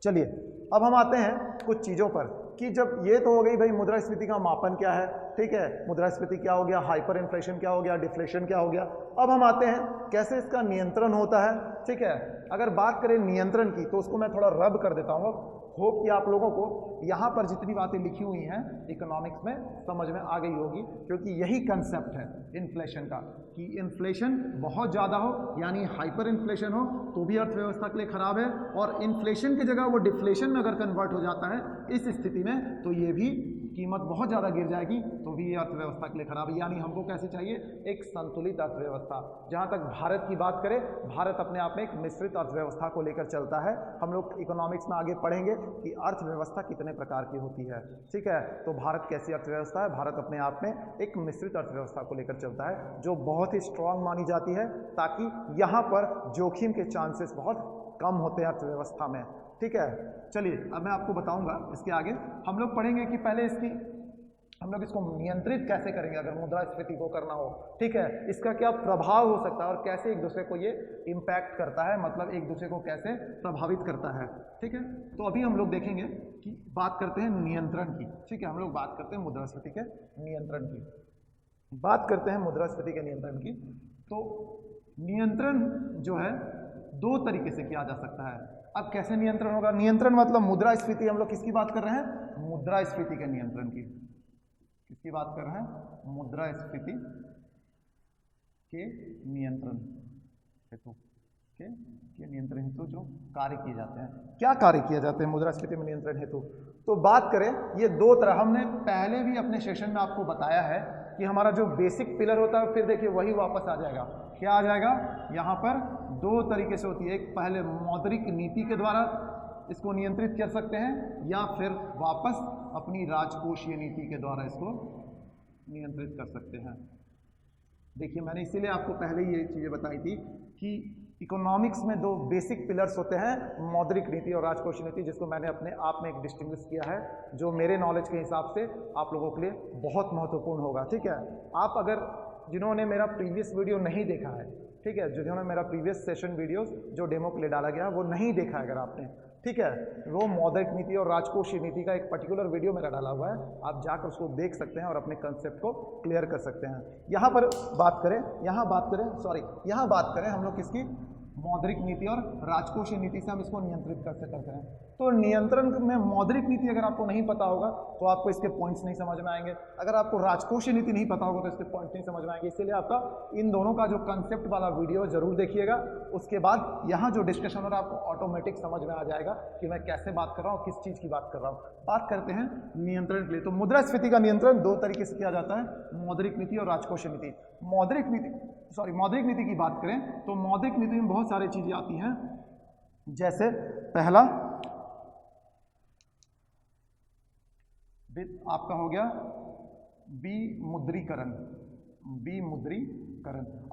Speaker 1: चलिए अब हम आते हैं कुछ चीज़ों पर कि जब ये तो हो गई भाई मुद्रास्फीति का मापन क्या है, ठीक है, मुद्रास्फीति क्या हो गया, हाइपर इन्फ्लेशन क्या हो गया, डिफ्लेशन क्या हो गया। अब हम आते हैं कैसे इसका नियंत्रण होता है, ठीक है। अगर बात करें नियंत्रण की तो उसको मैं थोड़ा रब कर देता हूँ। होप कि आप लोगों को यहाँ पर जितनी बातें लिखी हुई हैं इकोनॉमिक्स में समझ में आ गई होगी, क्योंकि यही कंसेप्ट है इन्फ्लेशन का कि इन्फ्लेशन बहुत ज़्यादा हो यानी हाइपर इन्फ्लेशन हो तो भी अर्थव्यवस्था के लिए खराब है, और इन्फ्लेशन की जगह वो डिफ्लेशन में अगर कन्वर्ट हो जाता है इस स्थिति में तो ये भी कीमत बहुत ज़्यादा गिर जाएगी, तो भी ये अर्थव्यवस्था के लिए खराब है। यानी हमको कैसे चाहिए, एक संतुलित अर्थव्यवस्था। जहाँ तक भारत की बात करें, भारत अपने आप में एक मिश्रित अर्थव्यवस्था को लेकर चलता है। हम लोग इकोनॉमिक्स में आगे पढ़ेंगे कि अर्थव्यवस्था कितने प्रकार की होती है, ठीक है। तो भारत कैसी अर्थव्यवस्था है, भारत अपने आप में एक मिश्रित अर्थव्यवस्था को लेकर चलता है जो बहुत ही स्ट्रांग मानी जाती है, ताकि यहाँ पर जोखिम के चांसेस बहुत कम होते हैं अर्थव्यवस्था में, ठीक है। चलिए अब मैं आपको बताऊंगा इसके आगे। हम लोग पढ़ेंगे कि पहले हम लोग इसको नियंत्रित कैसे करेंगे अगर मुद्रास्फीति को करना हो, ठीक है। इसका क्या प्रभाव हो सकता है और कैसे एक दूसरे को ये इम्पैक्ट करता है, मतलब एक दूसरे को कैसे प्रभावित करता है, ठीक है। तो अभी हम लोग देखेंगे कि बात करते हैं नियंत्रण की, ठीक है। हम लोग बात करते हैं मुद्रास्फीति के नियंत्रण की, बात करते हैं मुद्रास्फीति के नियंत्रण की। तो नियंत्रण जो है 2 तरीके से किया जा सकता है। अब कैसे नियंत्रण होगा, नियंत्रण मतलब मुद्रास्फीति, हम लोग किसकी बात कर रहे हैं, मुद्रास्फीति के नियंत्रण की। किसकी बात कर रहे हैं, मुद्रास्फीति के नियंत्रण हेतु के नियंत्रण हेतु जो कार्य किए जाते हैं। क्या कार्य किए जाते हैं मुद्रास्फीति में नियंत्रण हेतु, तो बात करें ये 2 तरह, हमने पहले भी अपने सेशन में आपको बताया है कि हमारा जो बेसिक पिलर होता है फिर देखिए वही वापस आ जाएगा। क्या आ जाएगा, यहाँ पर 2 तरीके से होती है। एक पहले मौद्रिक नीति के द्वारा इसको नियंत्रित कर सकते हैं, या फिर वापस अपनी राजकोषीय नीति के द्वारा इसको नियंत्रित कर सकते हैं। देखिए मैंने इसीलिए आपको पहले ही ये चीज़ें बताई थी कि इकोनॉमिक्स में दो बेसिक पिलर्स होते हैं, मौद्रिक नीति और राजकोषीय नीति, जिसको मैंने अपने आप में एक डिस्टिंग्विश किया है, जो मेरे नॉलेज के हिसाब से आप लोगों के लिए बहुत महत्वपूर्ण होगा। ठीक है, आप अगर जिन्होंने मेरा प्रीवियस वीडियो नहीं देखा है, ठीक है, जिन्होंने मेरा प्रीवियस सेशन वीडियोस जो डेमो के लिए डाला गया वो नहीं देखा है अगर आपने, ठीक है, वो मौद्रिक नीति और राजकोषीय नीति का एक पर्टिकुलर वीडियो मेरा डाला हुआ है, आप जाकर उसको देख सकते हैं और अपने कंसेप्ट को क्लियर कर सकते हैं। यहाँ बात करें हम लोग किसकी, मौद्रिक नीति और राजकोषीय नीति से हम इसको नियंत्रित कर सकते हैं। तो नियंत्रण में मौद्रिक नीति अगर आपको नहीं पता होगा तो आपको इसके पॉइंट्स नहीं समझ में आएंगे, अगर आपको राजकोषीय नीति नहीं पता होगा तो इसके पॉइंट्स नहीं समझ में आएंगे। इसीलिए आपका इन दोनों का जो कंसेप्ट वाला वीडियो जरूर देखिएगा, उसके बाद यहाँ जो डिस्कशन हो रहा है आपको ऑटोमेटिक समझ में आ जाएगा कि मैं कैसे बात कर रहा हूँ, किस चीज़ की बात कर रहा हूँ। बात करते हैं नियंत्रण के लिए। तो मुद्रास्फीति का नियंत्रण दो तरीके से किया जाता है, मौद्रिक नीति और राजकोषीय नीति। मौद्रिक नीति की बात करें तो मौद्रिक नीति में बहुत सारी चीजें आती हैं, जैसे पहला आपका हो गया विमुद्रीकरण।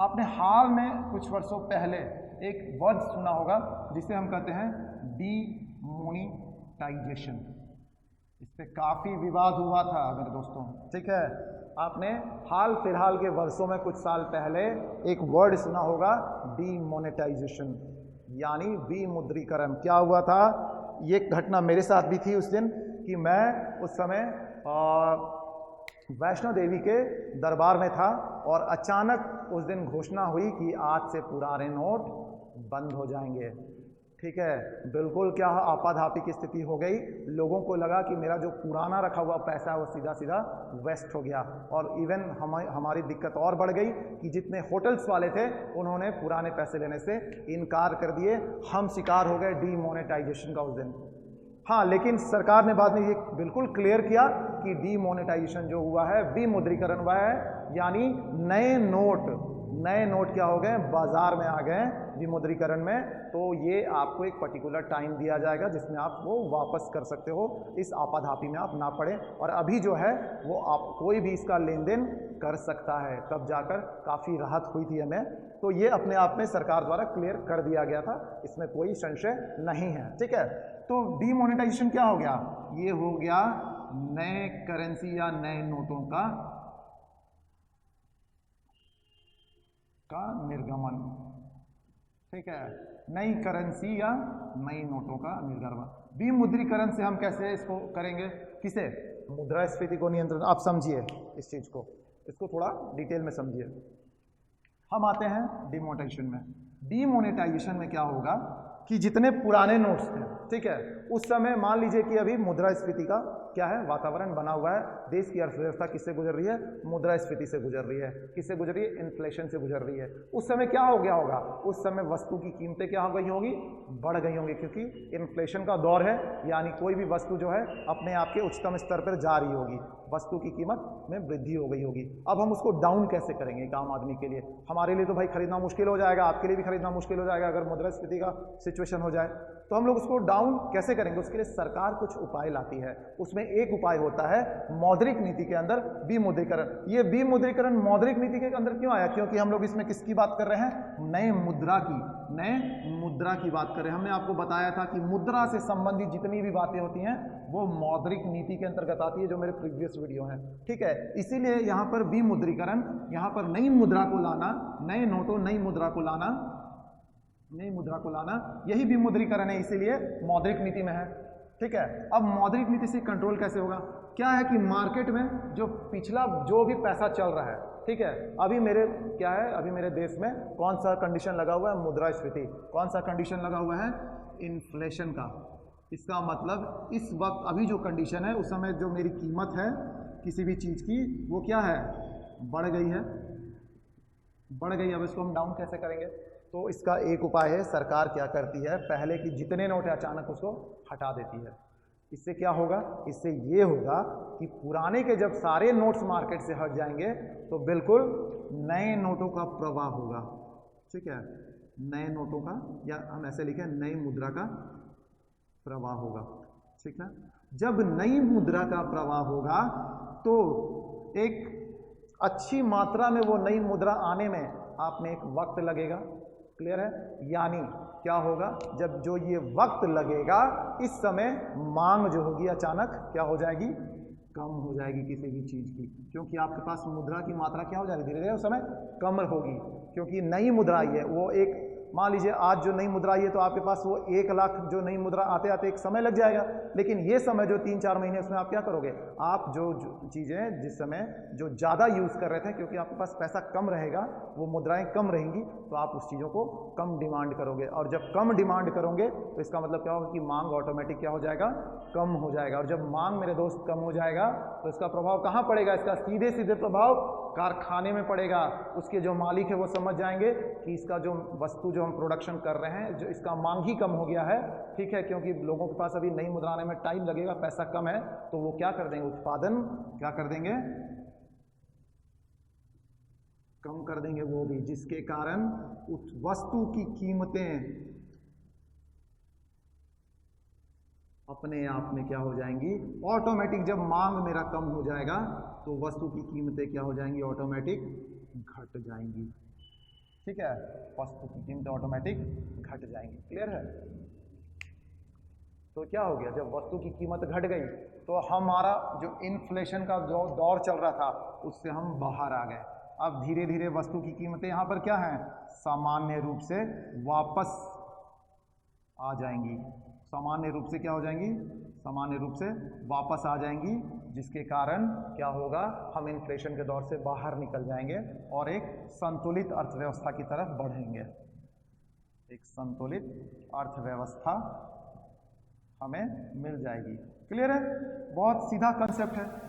Speaker 1: आपने हाल में कुछ वर्षों पहले एक वर्ड सुना होगा जिसे हम कहते हैं डीमोनेटाइजेशन। इस पे काफी विवाद हुआ था मेरे दोस्तों, ठीक है। आपने हाल फिलहाल के वर्षों में कुछ साल पहले एक वर्ड सुना होगा डीमोनेटाइजेशन, यानी विमुद्रीकरण। क्या हुआ था, ये घटना मेरे साथ भी थी उस दिन कि मैं उस समय वैष्णो देवी के दरबार में था और अचानक उस दिन घोषणा हुई कि आज से पुराने नोट बंद हो जाएंगे। ठीक है, बिल्कुल क्या आपाधापी की स्थिति हो गई। लोगों को लगा कि मेरा जो पुराना रखा हुआ पैसा है वो सीधा सीधा वेस्ट हो गया, और इवन हमारी दिक्कत और बढ़ गई कि जितने होटल्स वाले थे उन्होंने पुराने पैसे लेने से इनकार कर दिए। हम शिकार हो गए डीमोनेटाइजेशन का उस दिन। हाँ, लेकिन सरकार ने बाद में ये बिल्कुल क्लियर किया कि डीमोनेटाइजेशन जो हुआ है, विमुद्रीकरण हुआ है, यानी नए नोट क्या हो गए, बाजार में आ गए विमुद्रीकरण में। तो ये आपको एक पर्टिकुलर टाइम दिया जाएगा जिसमें आप वो वापस कर सकते हो, इस आपाधापी में आप ना पड़े। और अभी जो है वो आप कोई भी इसका लेन देन कर सकता है, तब जाकर काफ़ी राहत हुई थी हमें। तो ये अपने आप में सरकार द्वारा क्लियर कर दिया गया था, इसमें कोई संशय नहीं है। ठीक है, तो डीमोनेटाइजेशन क्या हो गया, ये हो गया नए करेंसी या नए नोटों का निर्गमन। ठीक है, नई करेंसी या नई नोटों का निर्गमन। विमुद्रीकरण से हम कैसे इसको करेंगे, किसे, मुद्रास्फीति को नियंत्रण। आप समझिए इस चीज को, इसको थोड़ा डिटेल में समझिए। हम आते हैं डिमोनेटाइजेशन में। डिमोनेटाइजेशन में क्या होगा कि जितने पुराने नोट्स थे, ठीक है, उस समय मान लीजिए कि अभी मुद्रास्फीति का क्या है, वातावरण बना हुआ है। देश की अर्थव्यवस्था किससे गुजर रही है, मुद्रास्फीति से गुजर रही है। किससे गुजर रही है, इन्फ्लेशन से गुजर रही है। उस समय क्या हो गया होगा, उस समय वस्तु की कीमतें क्या हो गई होगी, बढ़ गई होंगी, क्योंकि इन्फ्लेशन का दौर है, यानी कोई भी वस्तु जो है अपने आप के उच्चतम स्तर पर जा रही होगी, वस्तु की कीमत में वृद्धि हो गई होगी। अब हम उसको डाउन कैसे करेंगे एक आम आदमी के लिए। हमारे लिए तो भाई खरीदना मुश्किल हो जाएगा, आपके लिए भी खरीदना मुश्किल हो जाएगा अगर मुद्रास्फीति का सिचुएशन हो जाए। तो हम लोग उसको डाउन कैसे करेंगे, उसके लिए सरकार कुछ उपाय लाती है। उसमें एक उपाय होता है मौद्रिक नीति के अंदर विमुद्रीकरण। ये विमुद्रीकरण मौद्रिक नीति के अंदर क्यों आया, क्योंकि हम लोग इसमें किसकी बात कर रहे हैं, नए मुद्रा की बात कर रहे हैं। हमने आपको बताया था कि मुद्रा से संबंधित जितनी भी बातें होती हैं वो मौद्रिक नीति के अंतर्गत आती है, जो मेरे प्रीवियस वीडियो है। ठीक है, इसीलिए यहाँ पर विमुद्रीकरण, यहाँ पर नई मुद्रा को लाना, नए नोटों नई मुद्रा को लाना, यही विमुद्रीकरण है, इसीलिए मौद्रिक नीति में है। ठीक है, अब मौद्रिक नीति से कंट्रोल कैसे होगा, क्या है कि मार्केट में जो पिछला जो भी पैसा चल रहा है, ठीक है, अभी मेरे देश में कौन सा कंडीशन लगा हुआ है, मुद्रास्फीति। कौन सा कंडीशन लगा हुआ है, इन्फ्लेशन का। इसका मतलब इस वक्त अभी जो कंडीशन है, उस समय जो मेरी कीमत है किसी भी चीज़ की, वो क्या है, बढ़ गई है। अब इसको हम डाउन कैसे करेंगे, तो इसका एक उपाय है, सरकार क्या करती है, पहले की जितने नोट है अचानक उसको हटा देती है। इससे क्या होगा, इससे ये होगा कि पुराने के जब सारे नोट्स मार्केट से हट जाएंगे तो बिल्कुल नए नोटों का प्रवाह होगा। ठीक है, नए नोटों का, या हम ऐसे लिखें नई मुद्रा का प्रवाह होगा। ठीक है, जब नई मुद्रा का प्रवाह होगा तो एक अच्छी मात्रा में वो नई मुद्रा आने में आप में एक वक्त लगेगा। क्लियर है? यानी क्या होगा, जब जो ये वक्त लगेगा, इस समय मांग जो होगी अचानक क्या हो जाएगी, कम हो जाएगी किसी भी चीज की, क्योंकि आपके पास मुद्रा की मात्रा क्या हो जाएगी, धीरे धीरे उस समय कम होगी, क्योंकि नई मुद्रा आई है। वो एक मान लीजिए आज जो नई मुद्रा आई है तो आपके पास वो 1 लाख जो नई मुद्रा आते आते एक समय लग जाएगा, लेकिन ये समय जो 3-4 महीने उसमें आप क्या करोगे, आप जो चीज़ें जिस समय जो ज़्यादा यूज़ कर रहे थे, क्योंकि आपके पास पैसा कम रहेगा, वो मुद्राएं कम रहेंगी, तो आप उस चीज़ों को कम डिमांड करोगे, और जब कम डिमांड करोगे तो इसका मतलब क्या होगा कि मांग ऑटोमेटिक क्या हो जाएगा, कम हो जाएगा। और जब मांग मेरे दोस्त कम हो जाएगा तो इसका प्रभाव कहाँ पड़ेगा, इसका सीधे सीधे प्रभाव कारखाने में पड़ेगा। उसके जो मालिक है वो समझ जाएंगे कि इसका जो वस्तु जो हम प्रोडक्शन कर रहे हैं, जो इसका मांग ही कम हो गया है, ठीक है, क्योंकि लोगों के पास अभी नई मुद्रा आने में टाइम लगेगा, पैसा कम है, तो वो क्या कर देंगे, उत्पादन क्या कर देंगे, कम कर देंगे वो भी, जिसके कारण उस वस्तु की कीमतें अपने आप में क्या हो जाएंगी, ऑटोमेटिक। जब मांग मेरा कम हो जाएगा तो वस्तु की कीमतें क्या हो जाएंगी, ऑटोमेटिक घट जाएंगी। ठीक है, वस्तु की कीमतें ऑटोमेटिक घट जाएंगी। क्लियर है? तो क्या हो गया, जब वस्तु की कीमत घट गई तो हमारा जो इन्फ्लेशन का जो दौर चल रहा था उससे हम बाहर आ गए। अब धीरे धीरे वस्तु की कीमतें यहाँ पर क्या हैं, सामान्य रूप से वापस आ जाएंगी। सामान्य रूप से क्या हो जाएंगी, सामान्य रूप से वापस आ जाएंगी, जिसके कारण क्या होगा, हम इन्फ्लेशन के दौर से बाहर निकल जाएंगे और एक संतुलित अर्थव्यवस्था की तरफ बढ़ेंगे। एक संतुलित अर्थव्यवस्था हमें मिल जाएगी। क्लियर है? बहुत सीधा कंसेप्ट है।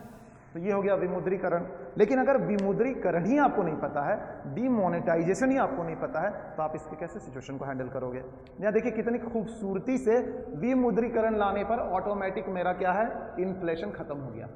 Speaker 1: तो ये हो गया विमुद्रीकरण। लेकिन अगर विमुद्रीकरण ही आपको नहीं पता है, डीमोनेटाइजेशन ही आपको नहीं पता है, तो आप इसके कैसे सिचुएशन को हैंडल करोगे। यहाँ देखिए कितनी खूबसूरती से विमुद्रीकरण लाने पर ऑटोमेटिक मेरा क्या है, इन्फ्लेशन खत्म हो गया।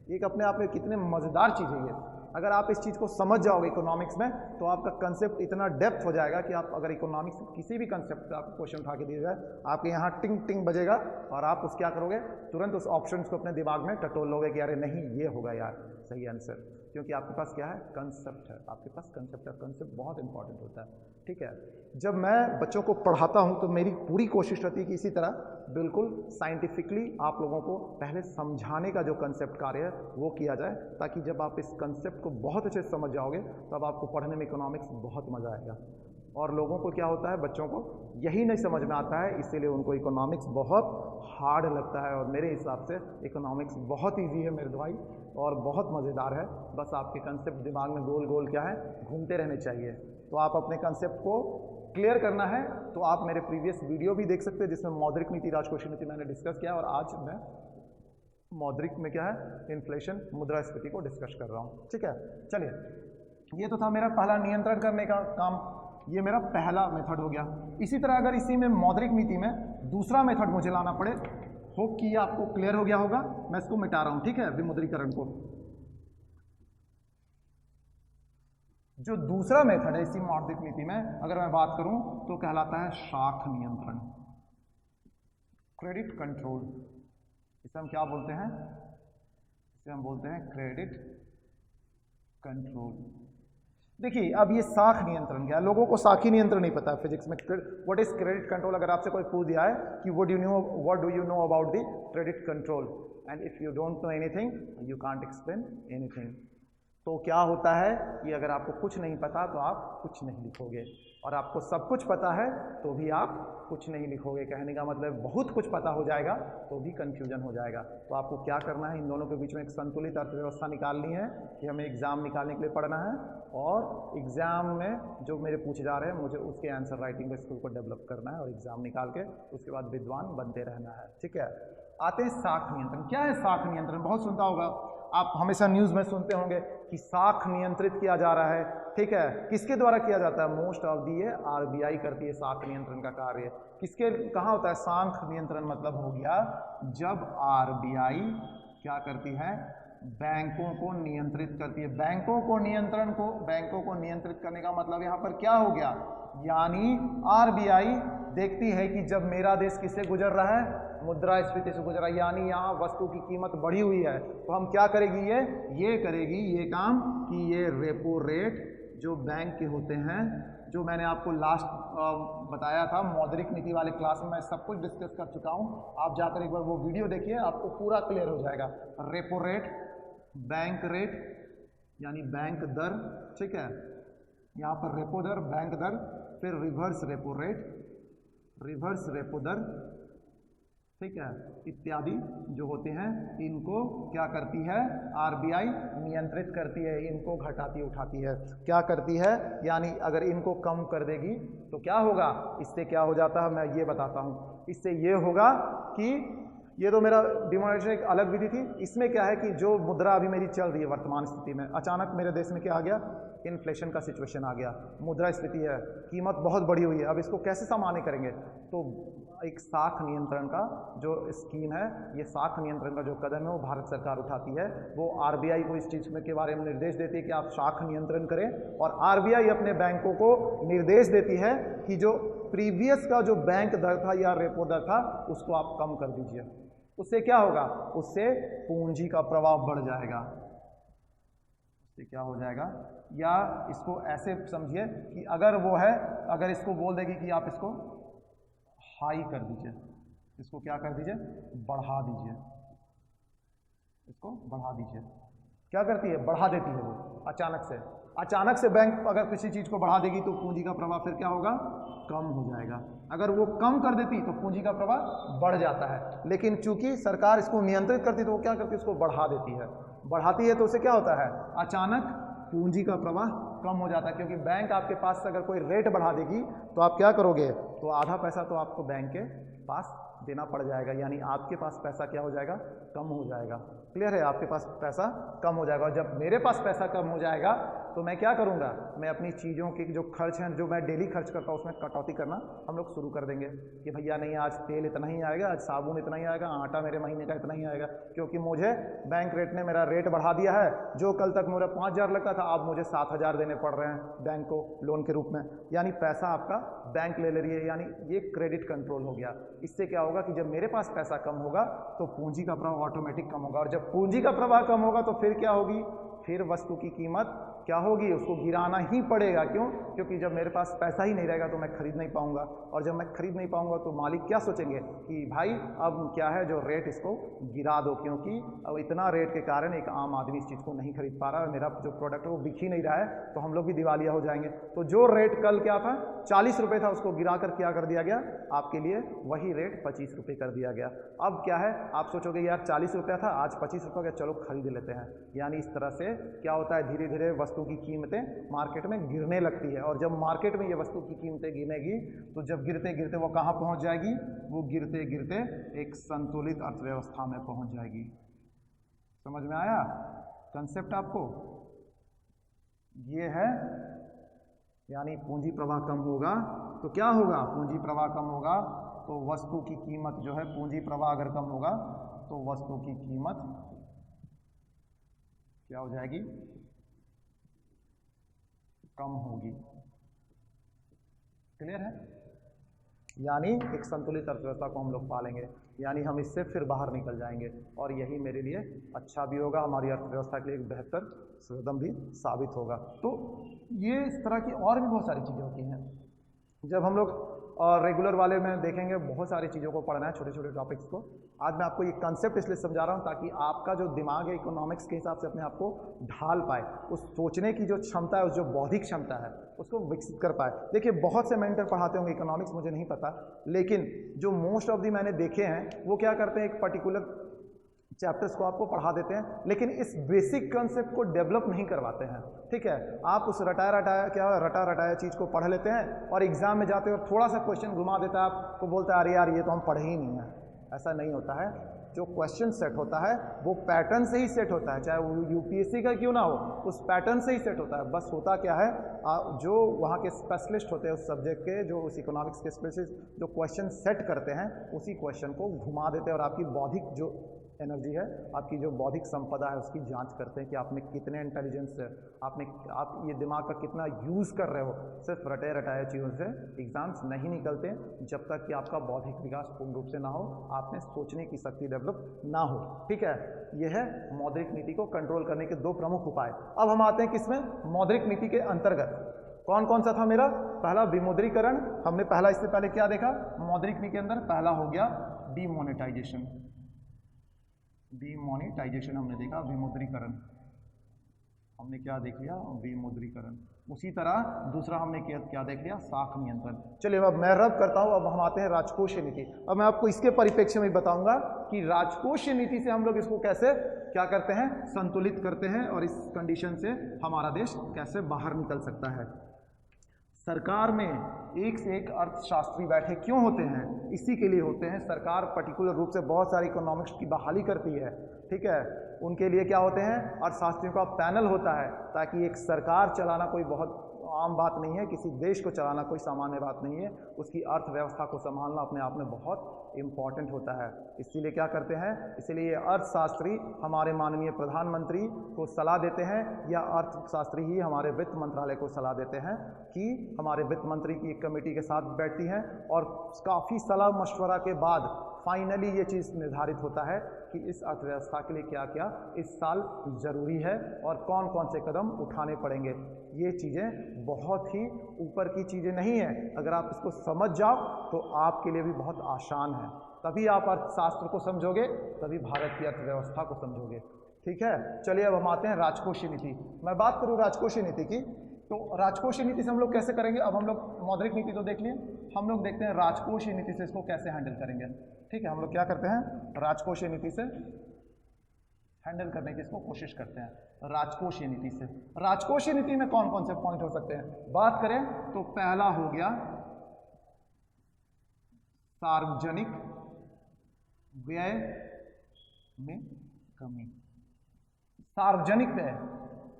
Speaker 1: एक अपने आप में कितने मजेदार चीज है ये। अगर आप इस चीज को समझ जाओगे इकोनॉमिक्स में, तो आपका कंसेप्ट इतना डेप्थ हो जाएगा कि आप अगर इकोनॉमिक्स किसी भी कंसेप्ट का आपको क्वेश्चन उठा के दिया जाए, आपके यहाँ टिंग टिंग बजेगा और आप उस क्या करोगे, तुरंत उस ऑप्शंस को अपने दिमाग में टटोल लोगे कि अरे नहीं ये होगा यार सही आंसर, क्योंकि आपके पास क्या है, कंसेप्ट है। आपके पास कंसेप्ट है, कंसेप्ट बहुत इंपॉर्टेंट होता है। ठीक है, जब मैं बच्चों को पढ़ाता हूँ तो मेरी पूरी कोशिश रहती है कि इसी तरह बिल्कुल साइंटिफिकली आप लोगों को पहले समझाने का जो कंसेप्ट कार्य है वो किया जाए, ताकि जब आप इस कंसेप्ट को बहुत अच्छे से समझ जाओगे तब आपको पढ़ने में इकोनॉमिक्स बहुत मज़ा आएगा। और लोगों को क्या होता है, बच्चों को यही नहीं समझ में आता है, इसीलिए उनको इकोनॉमिक्स बहुत हार्ड लगता है। और मेरे हिसाब से इकोनॉमिक्स बहुत ईजी है मेरे भाई, और बहुत मज़ेदार है। बस आपके कंसेप्ट दिमाग में गोल गोल क्या है, घूमते रहने चाहिए। तो आप अपने कंसेप्ट को क्लियर करना है तो आप मेरे प्रीवियस वीडियो भी देख सकते हैं, जिसमें मौद्रिक नीति, राजकोषीय नीति मैंने डिस्कस किया, और आज मैं मौद्रिक में क्या है, इन्फ्लेशन, मुद्रास्फीति को डिस्कस कर रहा हूँ। ठीक है, चलिए, ये तो था मेरा पहला नियंत्रण करने का काम, ये मेरा पहला मेथड हो गया। इसी तरह अगर इसी में मौद्रिक नीति में दूसरा मेथड मुझे लाना पड़े, होप कि आपको क्लियर हो गया होगा। मैं इसको मिटा रहा हूं, ठीक है, विमुद्रीकरण को। जो दूसरा मेथड है इसी मौद्रिक नीति में अगर मैं बात करूं तो कहलाता है शाख नियंत्रण, क्रेडिट कंट्रोल। इसे हम क्या बोलते हैं, इसे हम बोलते हैं क्रेडिट कंट्रोल। देखिए अब ये शाख नियंत्रण क्या है, लोगों को शाखी नियंत्रण नहीं पता है फिजिक्स में। व्हाट इज क्रेडिट कंट्रोल, अगर आपसे कोई पूछ दिया है कि what do you know about the credit control, and if you don't know anything you can't explain anything. तो क्या होता है कि अगर आपको कुछ नहीं पता तो आप कुछ नहीं लिखोगे, और आपको सब कुछ पता है तो भी आप कुछ नहीं लिखोगे। कहने का मतलब बहुत कुछ पता हो जाएगा तो भी कंफ्यूजन हो जाएगा। तो आपको क्या करना है, इन दोनों के बीच में एक संतुलित अर्थव्यवस्था निकालनी है कि हमें एग्जाम निकालने के लिए पढ़ना है, और एग्जाम में जो मेरे पूछे जा रहे हैं मुझे उसके आंसर राइटिंग के स्किल को डेवलप करना है, और एग्जाम निकाल के उसके बाद विद्वान बनते रहना है। ठीक है, आते हैं शाख नियंत्रण। क्या है शाख नियंत्रण, बहुत सुनता होगा आप, हमेशा न्यूज़ में सुनते होंगे कि शाख नियंत्रित किया जा रहा है। ठीक है, किसके द्वारा किया जाता है, मोस्ट ऑफ दी आरबीआई करती है शाख नियंत्रण का कार्य। किसके, कहाँ होता है शाख नियंत्रण, मतलब हो गया जब आरबीआई क्या करती है, बैंकों को नियंत्रित करती है। बैंकों को नियंत्रित करने का मतलब यहाँ पर क्या हो गया, यानी आरबीआई देखती है कि जब मेरा देश किससे गुजर रहा है, मुद्रास्फीति से गुजरा, यानी यहाँ वस्तु की कीमत बढ़ी हुई है। तो हम क्या करेगी, ये करेगी ये काम कि ये रेपो रेट जो बैंक के होते हैं, जो मैंने आपको लास्ट बताया था मौद्रिक नीति वाले क्लास में, मैं सब कुछ डिस्कस कर चुका हूँ। आप जाकर एक बार वो वीडियो देखिए, आपको पूरा क्लियर हो जाएगा। रेपो रेट, बैंक रेट यानी बैंक दर, ठीक है, यहाँ पर रेपो दर, बैंक दर, फिर reverse repo rate, reverse repo दर, ठीक है, इत्यादि जो होते हैं, इनको क्या करती है आरबीआई नियंत्रित करती है, इनको घटाती उठाती है। क्या करती है, यानी अगर इनको कम कर देगी तो क्या होगा, इससे क्या हो जाता है मैं ये बताता हूँ। इससे ये होगा कि ये तो मेरा डिमोनेटाइजेशन एक अलग विधि थी, इसमें क्या है कि जो मुद्रा अभी मेरी चल रही है वर्तमान स्थिति में, अचानक मेरे देश में क्या आ गया, इन्फ्लेशन का सिचुएशन आ गया, मुद्रा स्थिति है, कीमत बहुत बढ़ी हुई है। अब इसको कैसे सामान्य करेंगे, तो एक साख नियंत्रण का जो स्कीम है, ये साख नियंत्रण का जो कदम है वो भारत सरकार उठाती है। वो आरबीआई को इस चीज़ के बारे में निर्देश देती है कि आप साख नियंत्रण करें, और आरबीआई अपने बैंकों को निर्देश देती है कि जो प्रीवियस का जो बैंक दर था या रेपो दर था उसको आप कम कर दीजिए। उससे क्या होगा, उससे पूंजी का प्रवाह बढ़ जाएगा। उससे क्या हो जाएगा, या इसको ऐसे समझिए कि अगर वो है, अगर इसको बोल देगी कि आप इसको हाई कर दीजिए, इसको क्या कर दीजिए, बढ़ा दीजिए, इसको बढ़ा दीजिए, क्या करती है, बढ़ा देती है वो अचानक से बैंक अगर किसी चीज़ को बढ़ा देगी तो पूंजी का प्रवाह फिर क्या होगा, कम हो जाएगा। अगर वो कम कर देती तो पूंजी का प्रवाह बढ़ जाता है, लेकिन चूंकि सरकार इसको नियंत्रित करती तो वो क्या करती है, इसको बढ़ा देती है। बढ़ाती है तो उससे क्या होता है, अचानक पूंजी का प्रवाह कम हो जाता है, क्योंकि बैंक आपके पास से अगर कोई रेट बढ़ा देगी तो आप क्या करोगे, तो आधा पैसा तो आपको बैंक के पास देना पड़ जाएगा, यानी आपके पास पैसा क्या हो जाएगा, कम हो जाएगा। क्लियर है, आपके पास पैसा कम हो जाएगा। और जब मेरे पास पैसा कम हो जाएगा तो मैं क्या करूँगा, मैं अपनी चीज़ों की जो खर्च हैं, जो मैं डेली खर्च करता हूँ, उसमें कटौती करना हम लोग शुरू कर देंगे कि भैया नहीं, आज तेल इतना ही आएगा, आज साबुन इतना ही आएगा, आटा मेरे महीने का इतना ही आएगा, क्योंकि मुझे बैंक रेट ने मेरा रेट बढ़ा दिया है। जो कल तक मेरा 5,000 लगता था, अब मुझे 7,000 देने पड़ रहे हैं बैंक को लोन के रूप में, यानी पैसा आपका बैंक ले रही है, यानी ये क्रेडिट कंट्रोल हो गया। इससे क्या होगा कि जब मेरे पास पैसा कम होगा तो पूंजी का प्रवाह ऑटोमेटिक कम होगा, और जब पूंजी का प्रवाह कम होगा तो फिर क्या होगी, फिर वस्तु की कीमत क्या होगी, उसको गिराना ही पड़ेगा। क्यों, क्योंकि जब मेरे पास पैसा ही नहीं रहेगा तो मैं खरीद नहीं पाऊंगा, और जब मैं खरीद नहीं पाऊंगा तो मालिक क्या सोचेंगे कि भाई अब क्या है, जो रेट इसको गिरा दो, क्योंकि अब इतना रेट के कारण एक आम आदमी इस चीज़ को नहीं खरीद पा रहा है, मेरा जो प्रोडक्ट है वो बिक ही नहीं रहा है, तो हम लोग भी दिवालिया हो जाएंगे। तो जो रेट कल क्या था 40 रुपये था, उसको गिरा कर क्या कर दिया गया, आपके लिए वही रेट 25 रुपये कर दिया गया। अब क्या है, आप सोचोगे यार 40 रुपया था, आज 25 रुपये का, चलो खरीद लेते हैं। यानी इस तरह से क्या होता है, धीरे धीरे वस्तु की कीमतें मार्केट में गिरने लगती है, और जब मार्केट में ये वस्तु की कीमतें गिरेगी तो जब गिरते गिरते वो कहाँ पहुँच जाएगी, वो गिरते गिरते एक संतुलित अर्थव्यवस्था में पहुँच जाएगी। समझ में आया कंसेप्ट आपको, ये है। यानी पूंजी प्रवाह कम होगा तो क्या होगा, पूंजी प्रवाह कम होगा तो वस्तु की कीमत जो है, पूंजी प्रवाह अगर कम होगा तो वस्तु की कीमत क्या हो जाएगी, कम होगी। क्लियर है, यानी एक संतुलित अर्थव्यवस्था को हम लोग पालेंगे, यानी हम इससे फिर बाहर निकल जाएंगे, और यही मेरे लिए अच्छा भी होगा, हमारी अर्थव्यवस्था के लिए एक बेहतर कदम भी साबित होगा। तो ये इस तरह की और भी बहुत सारी चीज़ें होती हैं। जब हम लोग रेगुलर वाले में देखेंगे, बहुत सारी चीज़ों को पढ़ना है, छोटे छोटे टॉपिक्स को। आज मैं आपको ये कंसेप्ट इसलिए समझा रहा हूँ ताकि आपका जो दिमाग है इकोनॉमिक्स के हिसाब से अपने आप को ढाल पाए, उस सोचने की जो क्षमता है, उस जो बौद्धिक क्षमता है उसको विकसित कर पाए। देखिए बहुत से मेंटर पढ़ाते होंगे इकोनॉमिक्स, मुझे नहीं पता, लेकिन जो मोस्ट ऑफ दी मैंने देखे हैं वो क्या करते हैं, एक पर्टिकुलर चैप्टर्स को आपको पढ़ा देते हैं, लेकिन इस बेसिक कंसेप्ट को डेवलप नहीं करवाते हैं। ठीक है, आप उस रटा रटाया चीज़ को पढ़ लेते हैं और एग्जाम में जाते हैं और थोड़ा सा क्वेश्चन घुमा देता है, आपको बोलता है अरे यार ये तो हम पढ़े ही नहीं है। ऐसा नहीं होता है। जो क्वेश्चन सेट होता है वो पैटर्न से ही सेट होता है, चाहे वो यूपीएससी का क्यों ना हो, उस पैटर्न से ही सेट होता है। बस होता क्या है, जो वहाँ के स्पेशलिस्ट होते हैं उस सब्जेक्ट के, जो उस इकोनॉमिक्स के स्पेशलिस्ट जो क्वेश्चन सेट करते हैं, उसी क्वेश्चन को घुमा देते हैं और आपकी बौद्धिक जो एनर्जी है, आपकी जो बौद्धिक संपदा है उसकी जांच करते हैं कि आप में कितने इंटेलिजेंस है, आप ये दिमाग का कितना यूज़ कर रहे हो। सिर्फ रटे रटाए चीज़ों से एग्ज़ाम्स नहीं निकलते जब तक कि आपका बौद्धिक विकास पूर्ण रूप से ना हो, आप में सोचने की शक्ति डेवलप ना हो। ठीक है, यह है मौद्रिक नीति को कंट्रोल करने के 2 प्रमुख उपाय। अब हम आते हैं किसमें, मौद्रिक नीति के अंतर्गत कौन कौन सा था मेरा, पहला विमुद्रीकरण, हमने पहला इससे पहले क्या देखा, मौद्रिक नीति के अंदर पहला हो गया डीमोनेटाइजेशन, डीमोनेटाइजेशन हमने देखा, विमुद्रीकरण हमने क्या देख लिया, विमुद्रीकरण। उसी तरह दूसरा हमने क्या देख लिया, साख नियंत्रण। चलिए अब मैं रब करता हूं, अब हम आते हैं राजकोषीय नीति। अब मैं आपको इसके परिप्रेक्ष्य में बताऊंगा कि राजकोषीय नीति से हम लोग इसको कैसे क्या करते हैं, संतुलित करते हैं, और इस कंडीशन से हमारा देश कैसे बाहर निकल सकता है। सरकार में एक से एक अर्थशास्त्री बैठे क्यों होते हैं, इसी के लिए होते हैं। सरकार पर्टिकुलर रूप से बहुत सारी इकोनॉमिक्स की बहाली करती है, ठीक है, उनके लिए क्या होते हैं, अर्थशास्त्रियों का पैनल होता है, ताकि एक सरकार चलाना कोई बहुत आम बात नहीं है, किसी देश को चलाना कोई सामान्य बात नहीं है, उसकी अर्थव्यवस्था को संभालना अपने आप में बहुत इम्पॉर्टेंट होता है। इसीलिए क्या करते हैं, इसीलिए अर्थशास्त्री हमारे माननीय प्रधानमंत्री को सलाह देते हैं, या अर्थशास्त्री ही हमारे वित्त मंत्रालय को सलाह देते हैं कि हमारे वित्त मंत्री की एक कमेटी के साथ बैठती हैं, और काफ़ी सलाह मशवरा के बाद फाइनली ये चीज़ निर्धारित होता है कि इस अर्थव्यवस्था के लिए क्या क्या इस साल ज़रूरी है और कौन कौन से कदम उठाने पड़ेंगे। ये चीज़ें बहुत ही ऊपर की चीज़ें नहीं हैं, अगर आप इसको समझ जाओ तो आपके लिए भी बहुत आसान है। तभी आप अर्थशास्त्र को समझोगे, तभी भारत की अर्थव्यवस्था को समझोगे। ठीक है, चलिए अब हम आते हैं राजकोषीय नीति। मैं बात करूँ राजकोषीय नीति की, तो राजकोषीय नीति से हम लोग कैसे करेंगे। अब हम लोग मौद्रिक नीति तो देख लिए, हम लोग देखते हैं राजकोषीय नीति से इसको कैसे हैंडल करेंगे। ठीक है, हम लोग क्या करते हैं, राजकोषीय नीति से हैंडल करने की इसको कोशिश करते हैं। राजकोषीय नीति से, राजकोषीय नीति में कौन कौन से पॉइंट हो सकते हैं, बात करें तो पहला हो गया सार्वजनिक व्यय में कमी। सार्वजनिक व्यय,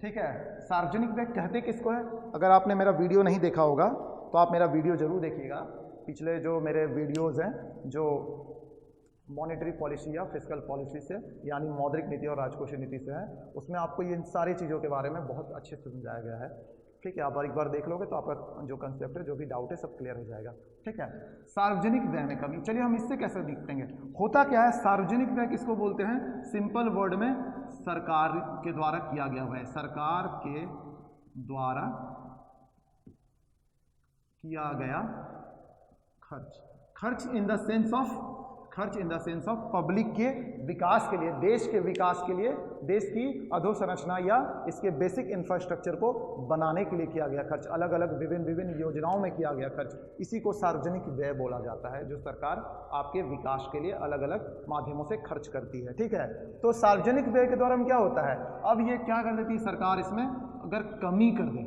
Speaker 1: ठीक है, सार्वजनिक व्यय कहते किसको है। अगर आपने मेरा वीडियो नहीं देखा होगा तो आप मेरा वीडियो जरूर देखिएगा। पिछले जो मेरे वीडियोस हैं जो मॉनेटरी पॉलिसी या फिस्कल पॉलिसी से, यानी मौद्रिक नीति और राजकोषीय नीति से है, उसमें आपको इन सारी चीज़ों के बारे में बहुत अच्छे से समझाया गया है। ठीक है, आप एक बार देख लोगे तो आपका जो कंसेप्ट है, जो भी डाउट है, सब क्लियर हो जाएगा। ठीक है, सार्वजनिक व्यय में कमी। चलिए हम इससे कैसे निपटेंगे। होता क्या है, सार्वजनिक व्यय किसको बोलते हैं, सिंपल वर्ड में सरकार के द्वारा किया गया व्यय, सरकार के द्वारा किया गया खर्च। खर्च इन द सेंस ऑफ, खर्च in the sense of public के विकास के लिए, देश के विकास के लिए, देश की अधोसंरचना या इसके बेसिक इंफ्रास्ट्रक्चर को बनाने के लिए किया गया खर्च, अलग अलग विभिन्न योजनाओं में किया गया खर्च, इसी को सार्वजनिक व्यय बोला जाता है, जो सरकार आपके विकास के लिए अलग अलग माध्यमों से खर्च करती है। ठीक है, तो सार्वजनिक व्यय के द्वारा क्या होता है, अब ये क्या कर देती है सरकार, इसमें अगर कमी कर दे,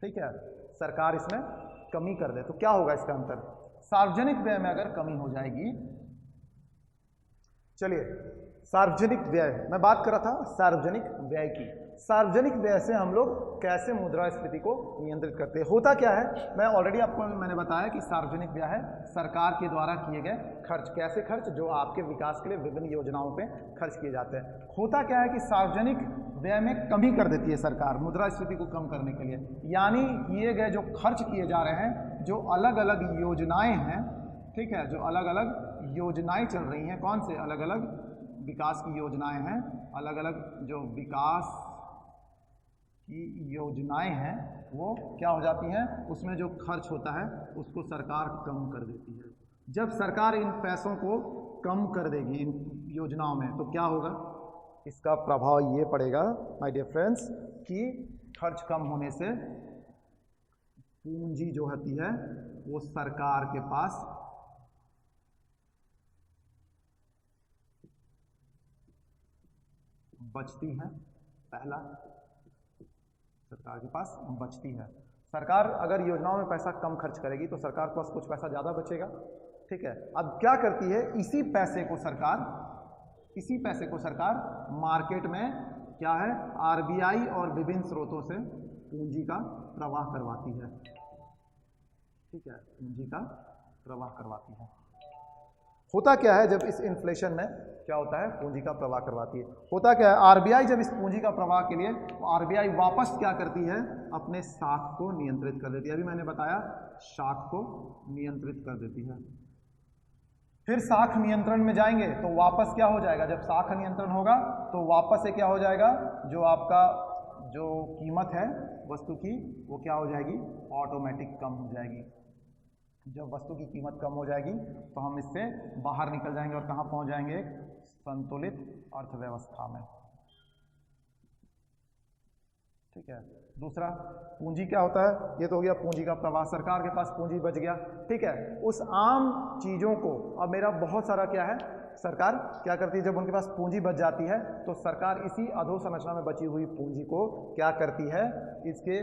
Speaker 1: ठीक है, सरकार इसमें कमी कर दे तो क्या होगा इसका अंतर, सार्वजनिक व्यय में अगर कमी हो जाएगी। चलिए सार्वजनिक व्यय, मैं बात कर रहा था सार्वजनिक व्यय की। सार्वजनिक व्यय से हम लोग कैसे मुद्रास्फीति को नियंत्रित करते हैं। होता क्या है, मैं ऑलरेडी आपको मैंने बताया कि सार्वजनिक व्यय है सरकार के द्वारा किए गए खर्च। कैसे खर्च, जो आपके विकास के लिए विभिन्न योजनाओं पे खर्च किए जाते हैं। होता क्या है कि सार्वजनिक व्यय में कमी कर देती है सरकार मुद्रास्फीति को कम करने के लिए, यानी किए गए जो खर्च किए जा रहे हैं, जो अलग अलग योजनाएं हैं, ठीक है, जो अलग अलग योजनाएं चल रही हैं, कौन से अलग अलग विकास की योजनाएं हैं, अलग अलग जो विकास की योजनाएं हैं वो क्या हो जाती हैं, उसमें जो खर्च होता है उसको सरकार कम कर देती है। जब सरकार इन पैसों को कम कर देगी इन योजनाओं में, तो क्या होगा, इसका प्रभाव ये पड़ेगा माय डियर फ्रेंड्स कि खर्च कम होने से पूंजी जो होती है वो सरकार के पास बचती है। पहला, सरकार के पास बचती है। सरकार अगर योजनाओं में पैसा कम खर्च करेगी तो सरकार के पास कुछ पैसा ज़्यादा बचेगा। ठीक है, अब क्या करती है, इसी पैसे को सरकार मार्केट में क्या है, आरबीआई और विभिन्न स्रोतों से पूंजी का प्रवाह करवाती है। ठीक है, पूंजी का प्रवाह करवाती है। होता क्या है जब इस इन्फ्लेशन में क्या होता है, पूंजी का प्रवाह करवाती है। होता क्या है, आरबीआई जब इस पूंजी का प्रवाह के लिए आरबीआई वापस क्या करती है, अपने साख को नियंत्रित कर देती है। अभी मैंने बताया साख को नियंत्रित कर देती है। फिर साख नियंत्रण में जाएंगे तो वापस क्या हो जाएगा, जब साख नियंत्रण होगा तो वापस से क्या हो जाएगा, जो आपका जो कीमत है वस्तु की वो क्या हो जाएगी, ऑटोमेटिक कम हो जाएगी। जब वस्तु की कीमत कम हो जाएगी तो हम इससे बाहर निकल जाएंगे और कहाँ पहुंच जाएंगे, संतुलित अर्थव्यवस्था में। ठीक है। दूसरा पूंजी क्या होता है, ये तो हो गया पूंजी का प्रवाह, सरकार के पास पूंजी बच गया। ठीक है, उस आम चीज़ों को, अब मेरा बहुत सारा क्या है, सरकार क्या करती है, जब उनके पास पूंजी बच जाती है तो सरकार इसी अधोसंरचना में बची हुई पूंजी को क्या करती है, इसके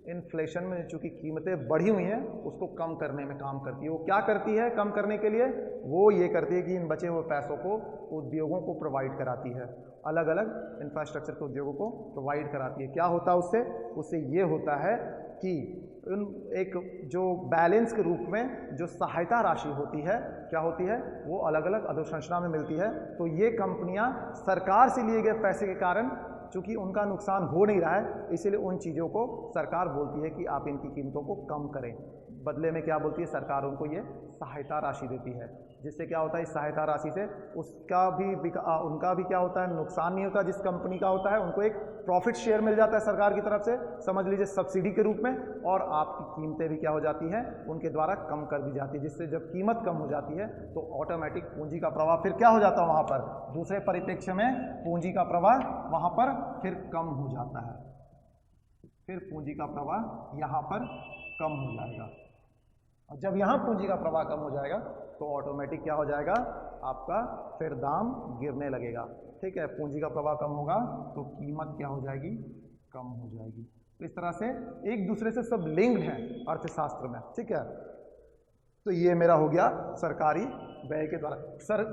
Speaker 1: इन्फ्लेशन में चूंकि कीमतें बढ़ी हुई हैं उसको कम करने में काम करती है। वो क्या करती है कम करने के लिए, वो ये करती है कि इन बचे हुए पैसों को उद्योगों को प्रोवाइड कराती है, अलग अलग इंफ्रास्ट्रक्चर के उद्योगों को प्रोवाइड कराती है। क्या होता है उससे, उससे ये होता है कि उन एक जो बैलेंस के रूप में जो सहायता राशि होती है, क्या होती है, वो अलग अलग अधोसंरचना में मिलती है। तो ये कंपनियां सरकार से लिए गए पैसे के कारण चूंकि उनका नुकसान हो नहीं रहा है, इसीलिए उन चीज़ों को सरकार बोलती है कि आप इनकी कीमतों को कम करें। बदले में क्या बोलती है सरकार, उनको ये सहायता राशि देती है, जिससे क्या होता है, इस सहायता राशि से उनका भी क्या होता है, नुकसान नहीं होता। जिस कंपनी का होता है उनको एक प्रॉफिट शेयर मिल जाता है सरकार की तरफ से, समझ लीजिए सब्सिडी के रूप में, और आपकी कीमतें भी क्या हो जाती हैं, उनके द्वारा कम कर दी जाती है। जिससे जब कीमत कम हो जाती है तो ऑटोमेटिक पूंजी का प्रवाह फिर क्या हो जाता है, वहाँ पर दूसरे परिप्रेक्ष्य में पूंजी का प्रवाह वहाँ पर फिर कम हो जाता है। फिर पूंजी का प्रवाह यहाँ पर कम हो जाएगा, और जब यहाँ पूंजी का प्रवाह कम हो जाएगा तो ऑटोमेटिक क्या हो जाएगा, आपका फिर दाम गिरने लगेगा। ठीक है, पूंजी का प्रवाह कम होगा तो कीमत क्या हो जाएगी, कम हो जाएगी। तो इस तरह से एक दूसरे से सब लिंक्ड हैं अर्थशास्त्र में। ठीक है, तो ये मेरा हो गया सरकारी व्यय के द्वारा।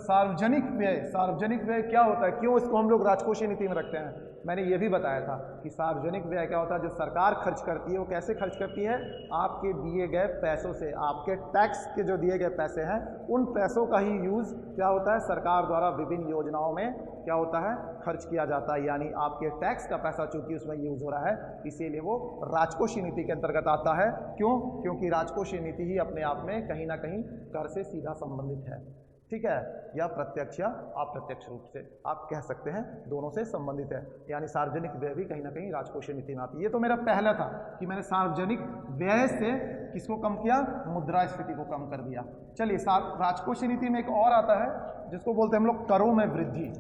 Speaker 1: सार्वजनिक व्यय, सार्वजनिक व्यय क्या होता है, क्यों इसको हम लोग राजकोषीय नीति में रखते हैं, मैंने ये भी बताया था कि सार्वजनिक व्यय क्या होता है, जो सरकार खर्च करती है वो कैसे खर्च करती है, आपके दिए गए पैसों से, आपके टैक्स के जो दिए गए पैसे हैं उन पैसों का ही यूज़ क्या होता है, सरकार द्वारा विभिन्न योजनाओं में क्या होता है, खर्च किया जाता है। यानी आपके टैक्स का पैसा चूंकि उसमें यूज़ हो रहा है, इसीलिए वो राजकोषीय नीति के अंतर्गत आता है। क्यों, क्योंकि राजकोषीय नीति ही अपने आप में कहीं ना कहीं कर से सीधा संबंधित है। ठीक है, या प्रत्यक्ष या अप्रत्यक्ष रूप से आप कह सकते हैं, दोनों से संबंधित है। यानी सार्वजनिक व्यय भी कहीं ना कहीं राजकोषीय नीति में आती है। ये तो मेरा पहला था कि मैंने सार्वजनिक व्यय से किसको कम किया, मुद्रास्फीति को कम कर दिया। चलिए, राजकोषीय नीति में एक और आता है जिसको बोलते हैं हम लोग करों में वृद्धि।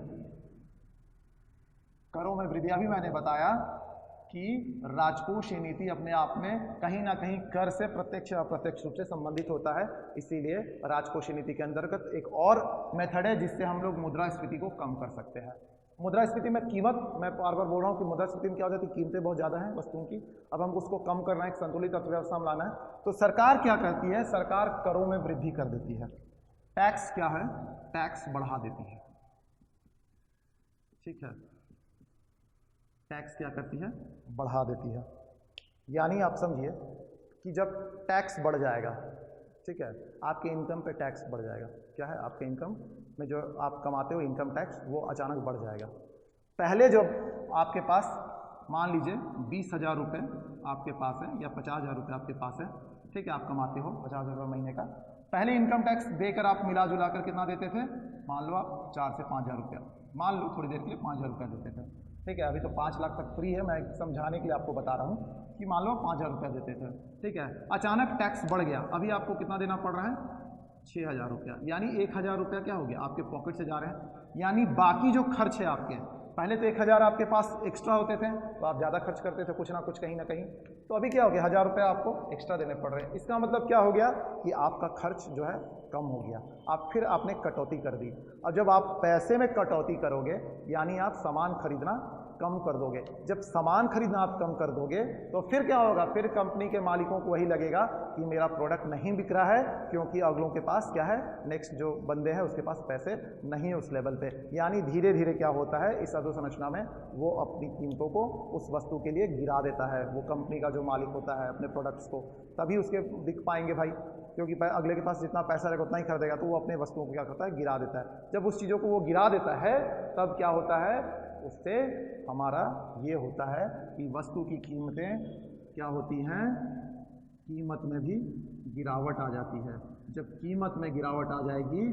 Speaker 1: करों में वृद्धि, अभी मैंने बताया कि राजकोषीय नीति अपने आप में कहीं ना कहीं कर से प्रत्यक्ष या अप्रत्यक्ष रूप से संबंधित होता है। इसीलिए राजकोषीय नीति के अंतर्गत एक और मेथड है जिससे हम लोग मुद्रास्फीति को कम कर सकते हैं। मुद्रास्फीति में कीमत, मैं बार बार बोल रहा हूँ कि मुद्रास्फीति में क्या हो जाती है, कीमतें बहुत ज़्यादा हैं वस्तुओं की, अब हमको उसको कम करना है, एक संतुलित अर्थव्यवस्था में लाना है। तो सरकार क्या करती है, सरकार करों में वृद्धि कर देती है। टैक्स क्या है, टैक्स बढ़ा देती है। ठीक है, टैक्स क्या करती है, बढ़ा देती है। यानी आप समझिए कि जब टैक्स बढ़ जाएगा, ठीक है, आपके इनकम पे टैक्स बढ़ जाएगा। क्या है, आपके इनकम में जो आप कमाते हो इनकम टैक्स, वो अचानक बढ़ जाएगा। पहले जब आपके पास मान लीजिए 20,000 रुपये आपके पास है या 50,000 रुपये आपके पास है, ठीक है, आप कमाते हो 50,000 रुपये महीने का, पहले इनकम टैक्स देकर आप मिला जुला कर कितना देते थे, मान लो आप 4 से 5,000 रुपया, मान लो थोड़ी देर के लिए 5,000 रुपया देते थे। ठीक है, अभी तो 5 लाख तक फ्री है, मैं समझाने के लिए आपको बता रहा हूँ कि मान लो 5,000 रुपया देते थे। ठीक है, अचानक टैक्स बढ़ गया, अभी आपको कितना देना पड़ रहा है, 6,000 रुपया। यानी 1,000 रुपया क्या हो गया, आपके पॉकेट से जा रहे हैं। यानी बाकी जो खर्च है आपके, पहले तो 1,000 आपके पास एक्स्ट्रा होते थे तो आप ज़्यादा खर्च करते थे कुछ ना कुछ कहीं ना कहीं, तो अभी क्या हो गया, 1,000 रुपया आपको एक्स्ट्रा देने पड़ रहे हैं। इसका मतलब क्या हो गया कि आपका खर्च जो है कम हो गया, आप फिर आपने कटौती कर दी। अब जब आप पैसे में कटौती करोगे यानी आप सामान खरीदना कम कर दोगे। जब सामान खरीदना आप कम कर दोगे तो फिर क्या होगा, फिर कंपनी के मालिकों को वही लगेगा कि मेरा प्रोडक्ट नहीं बिक रहा है क्योंकि अगलों के पास क्या है, नेक्स्ट जो बंदे हैं उसके पास पैसे नहीं है उस लेवल पे। यानी धीरे धीरे क्या होता है, इस अधोसंरचना में वो अपनी कीमतों को उस वस्तु के लिए गिरा देता है। वो कंपनी का जो मालिक होता है अपने प्रोडक्ट्स को, तभी उसके बिक पाएंगे भाई। क्योंकि अगले के पास जितना पैसा रहेगा उतना ही खरीदेगा, तो वो अपने वस्तुओं को क्या करता है, गिरा देता है। जब उस चीज़ों को वो गिरा देता है तब क्या होता है, उससे हमारा ये होता है कि वस्तु की कीमतें क्या होती हैं, कीमत में भी गिरावट आ जाती है। जब कीमत में गिरावट आ जाएगी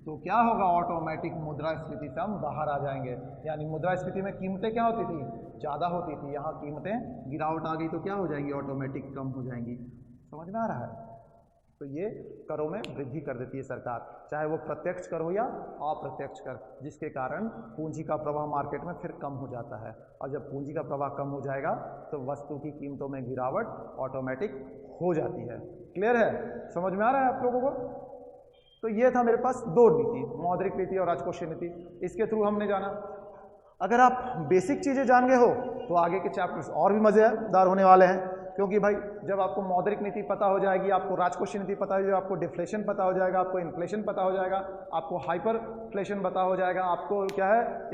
Speaker 1: तो क्या होगा, ऑटोमेटिक मुद्रास्फीति से हम बाहर आ जाएंगे। यानी मुद्रास्फीति में कीमतें क्या होती थी, ज़्यादा होती थी, यहाँ कीमतें गिरावट आ गई तो क्या हो जाएंगी, ऑटोमेटिक कम हो जाएंगी। समझ में आ रहा है? तो ये करों में वृद्धि कर देती है सरकार, चाहे वो प्रत्यक्ष कर हो या अप्रत्यक्ष कर, जिसके कारण पूंजी का प्रवाह मार्केट में फिर कम हो जाता है। और जब पूंजी का प्रवाह कम हो जाएगा तो वस्तु की कीमतों में गिरावट ऑटोमेटिक हो जाती है। क्लियर है? समझ में आ रहा है आप लोगों को? तो ये था मेरे पास दो नीति, मौद्रिक नीति और राजकोषीय नीति। इसके थ्रू हमने जाना। अगर आप बेसिक चीज़ें जान गए हो तो आगे के चैप्टर्स और भी मज़ेदार होने वाले हैं, क्योंकि भाई जब आपको मौद्रिक नीति पता हो जाएगी, आपको राजकोषीय नीति पता हो जाएगी, आपको डिफ्लेशन पता हो जाएगा, आपको इन्फ्लेशन पता हो जाएगा, आपको हाइपरफ्लेशन पता हो जाएगा, आपको क्या है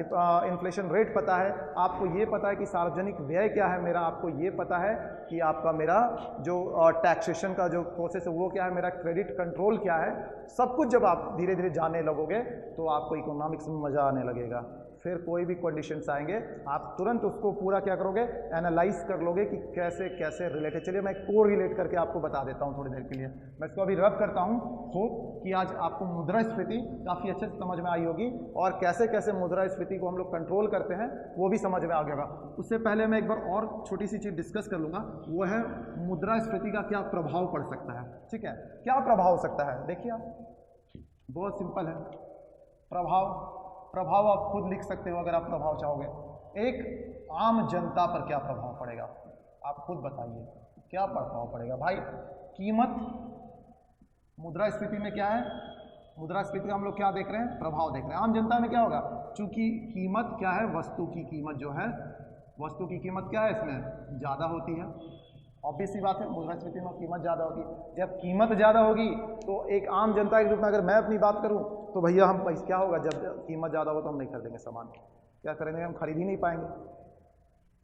Speaker 1: इन्फ्लेशन रेट पता है, आपको ये पता है कि सार्वजनिक व्यय क्या है मेरा, आपको ये पता है कि आपका मेरा जो टैक्सेशन का जो प्रोसेस है वो क्या है, मेरा क्रेडिट कंट्रोल क्या है। सब कुछ जब आप धीरे धीरे जानने लगोगे तो आपको इकोनॉमिक्स में मज़ा आने लगेगा। फिर कोई भी कंडीशंस आएंगे आप तुरंत उसको पूरा क्या करोगे, एनालाइज कर लोगे कि कैसे कैसे रिलेटेड। चलिए मैं को रिलेट करके आपको बता देता हूँ थोड़ी देर के लिए। मैं इसको अभी रब करता हूँ। होप कि आज आपको मुद्रास्फीति काफ़ी अच्छे से समझ में आई होगी और कैसे कैसे मुद्रास्फीति को हम लोग कंट्रोल करते हैं वो भी समझ में आ गया होगा। उससे पहले मैं एक बार और छोटी सी चीज़ डिस्कस कर लूँगा, वो है मुद्रास्फीति का क्या प्रभाव पड़ सकता है। ठीक है, क्या प्रभाव हो सकता है? देखिए आप, बहुत सिंपल है। प्रभाव आप खुद लिख सकते हो अगर आप प्रभाव चाहोगे। एक आम जनता पर क्या प्रभाव पड़ेगा, आप खुद बताइए क्या प्रभाव पड़ेगा। भाई कीमत मुद्रास्फीति में क्या है, मुद्रास्फीति का हम लोग क्या देख रहे हैं, प्रभाव देख रहे हैं। आम जनता में क्या होगा, चूंकि कीमत क्या है, वस्तु की कीमत जो है, वस्तु की कीमत क्या है इसमें ज़्यादा होती है। ऑब्वियस सी बात है, मुद्रास्फीति में कीमत ज़्यादा होगी। जब कीमत ज़्यादा होगी तो एक आम जनता के रूप में अगर मैं अपनी बात करूं तो भैया हम पैसे क्या होगा, जब कीमत ज़्यादा हो तो हम नहीं खरीदेंगे सामान, क्या करेंगे, हम खरीद ही नहीं पाएंगे।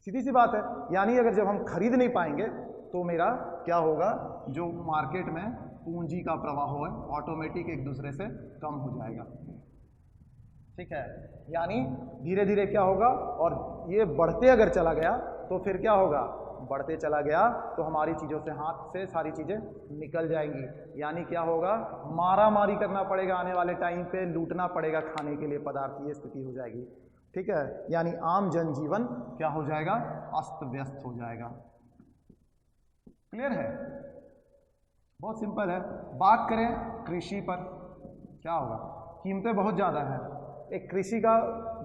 Speaker 1: सीधी सी बात है। यानी अगर जब हम खरीद नहीं पाएंगे तो मेरा क्या होगा, जो मार्केट में पूंजी का प्रवाह है ऑटोमेटिक एक दूसरे से कम हो जाएगा। ठीक है, यानी धीरे धीरे क्या होगा, और ये बढ़ते अगर चला गया तो फिर क्या होगा, बढ़ते चला गया तो हमारी चीज़ों से, हाथ से सारी चीज़ें निकल जाएंगी। यानी क्या होगा, मारा मारी करना पड़ेगा, आने वाले टाइम पे लूटना पड़ेगा खाने के लिए पदार्थ, ये स्थिति हो जाएगी। ठीक है, यानी आम जनजीवन क्या हो जाएगा, अस्त व्यस्त हो जाएगा। क्लियर है? बहुत सिंपल है। बात करें कृषि पर, क्या होगा, कीमतें बहुत ज़्यादा हैं। एक कृषि का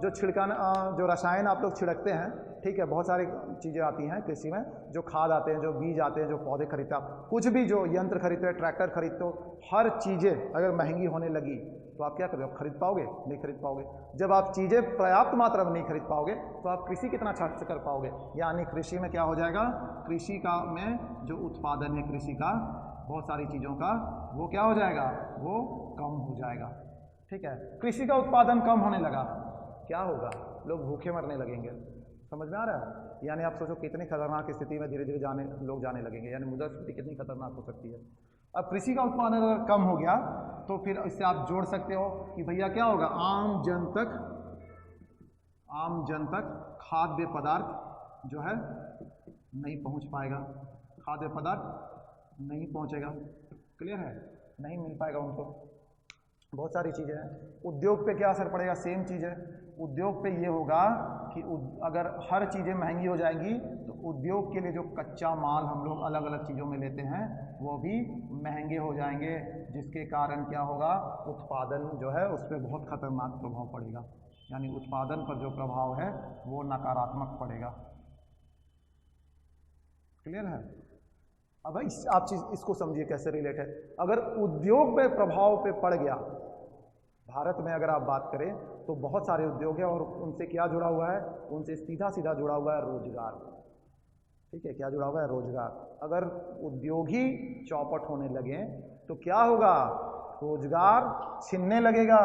Speaker 1: जो छिड़काना, जो रसायन आप लोग छिड़कते हैं, ठीक है, बहुत सारी चीज़ें आती हैं कृषि में, जो खाद आते हैं, जो बीज आते हैं, जो पौधे खरीदते हैं, कुछ भी जो यंत्र खरीदते हैं, ट्रैक्टर खरीदते हो, हर चीज़ें अगर महंगी होने लगी तो आप क्या करोगे, खरीद पाओगे, नहीं खरीद पाओगे। जब आप चीज़ें पर्याप्त मात्रा में नहीं खरीद पाओगे तो आप कृषि कितना अच्छा से कर पाओगे। यानी कृषि में क्या हो जाएगा, कृषि का में जो उत्पादन है कृषि का, बहुत सारी चीज़ों का, वो क्या हो जाएगा, वो कम हो जाएगा। ठीक है, कृषि का उत्पादन कम होने लगा, क्या होगा, लोग भूखे मरने लगेंगे। समझ में आ रहा है? यानी आप सोचो कितनी खतरनाक स्थिति में धीरे धीरे लोग जाने लगेंगे। यानी मुद्रास्फीति कितनी खतरनाक हो सकती है। अब कृषि का उत्पादन अगर कम हो गया तो फिर इससे आप जोड़ सकते हो कि भैया क्या होगा, आम जन तक खाद्य पदार्थ जो है नहीं पहुंच पाएगा, खाद्य पदार्थ नहीं पहुंचेगा। क्लियर है? नहीं मिल पाएगा उनको। बहुत सारी चीज़ें हैं। उद्योग पे क्या असर पड़ेगा, सेम चीज़ है। उद्योग पे ये होगा कि अगर हर चीज़ें महंगी हो जाएंगी तो उद्योग के लिए जो कच्चा माल हम लोग अलग अलग चीज़ों में लेते हैं वो भी महंगे हो जाएंगे, जिसके कारण क्या होगा, उत्पादन जो है उस पर बहुत खतरनाक प्रभाव पड़ेगा। यानी उत्पादन पर जो प्रभाव है वो नकारात्मक पड़ेगा। क्लियर है? अब आप चीज़ इसको समझिए कैसे रिलेट है। अगर उद्योग पे प्रभाव पे पड़ गया, भारत में अगर आप बात करें तो बहुत सारे उद्योग हैं और उनसे क्या जुड़ा हुआ है, उनसे सीधा सीधा जुड़ा हुआ है रोजगार। ठीक है, क्या जुड़ा हुआ है, रोजगार। अगर उद्योग ही चौपट होने लगे तो क्या होगा, रोजगार छिनने लगेगा।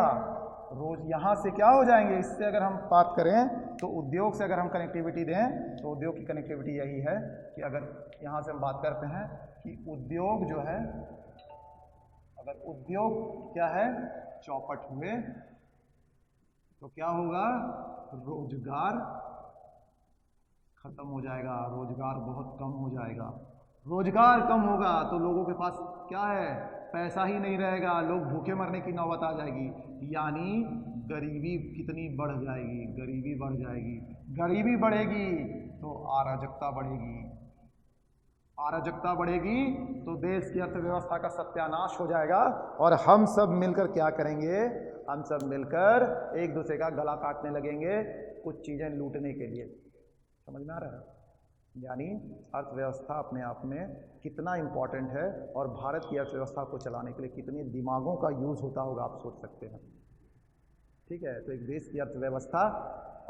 Speaker 1: यहाँ से क्या हो जाएंगे, इससे अगर हम बात करें तो उद्योग से अगर हम कनेक्टिविटी दें तो उद्योग की कनेक्टिविटी यही है कि अगर यहाँ से हम बात करते हैं कि उद्योग जो है अगर उद्योग क्या है चौपट हुए तो क्या होगा, रोजगार खत्म हो जाएगा, रोजगार बहुत कम हो जाएगा। रोजगार कम होगा तो लोगों के पास क्या है, पैसा ही नहीं रहेगा, लोग भूखे मरने की नौबत आ जाएगी, यानी गरीबी कितनी बढ़ जाएगी, गरीबी बढ़ जाएगी। गरीबी बढ़ेगी तो अराजकता बढ़ेगी, अराजकता बढ़ेगी तो देश की अर्थव्यवस्था का सत्यानाश हो जाएगा। और हम सब मिलकर क्या करेंगे, हम सब मिलकर एक दूसरे का गला काटने लगेंगे कुछ चीजें लूटने के लिए। समझ में आ रहा है? यानी अर्थव्यवस्था अपने आप में कितना इंपॉर्टेंट है और भारत की अर्थव्यवस्था को चलाने के लिए कितने दिमागों का यूज होता होगा आप सोच सकते हैं। ठीक है, तो एक देश की अर्थव्यवस्था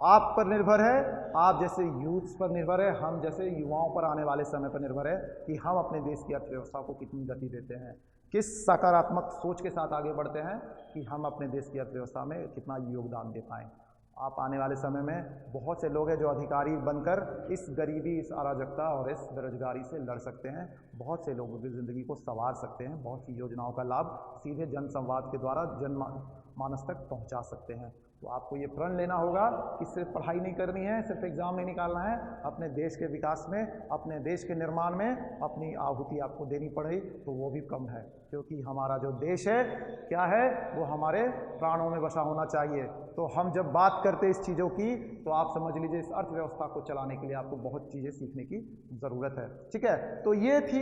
Speaker 1: आप पर निर्भर है, आप जैसे यूथ्स पर निर्भर है, हम जैसे युवाओं पर आने वाले समय पर निर्भर है कि हम अपने देश की अर्थव्यवस्था को कितनी गति देते हैं, किस सकारात्मक सोच के साथ आगे बढ़ते हैं कि हम अपने देश की अर्थव्यवस्था में कितना योगदान दे पाएँ। आप आने वाले समय में बहुत से लोग हैं जो अधिकारी बनकर इस गरीबी, इस अराजकता और इस बेरोजगारी से लड़ सकते हैं, बहुत से लोगों की ज़िंदगी को संवार सकते हैं, बहुत सी योजनाओं का लाभ सीधे जनसंवाद के द्वारा जनमानस तक पहुंचा सकते हैं। तो आपको ये प्रण लेना होगा कि सिर्फ पढ़ाई नहीं करनी है, सिर्फ एग्ज़ाम नहीं निकालना है, अपने देश के विकास में, अपने देश के निर्माण में अपनी आहुति आपको देनी पड़ेगी तो वो भी कम है, क्योंकि हमारा जो देश है क्या है, वो हमारे प्राणों में बसा होना चाहिए। तो हम जब बात करते हैं इस चीज़ों की तो आप समझ लीजिए इस अर्थव्यवस्था को चलाने के लिए आपको बहुत चीज़ें सीखने की ज़रूरत है। ठीक है, तो ये थी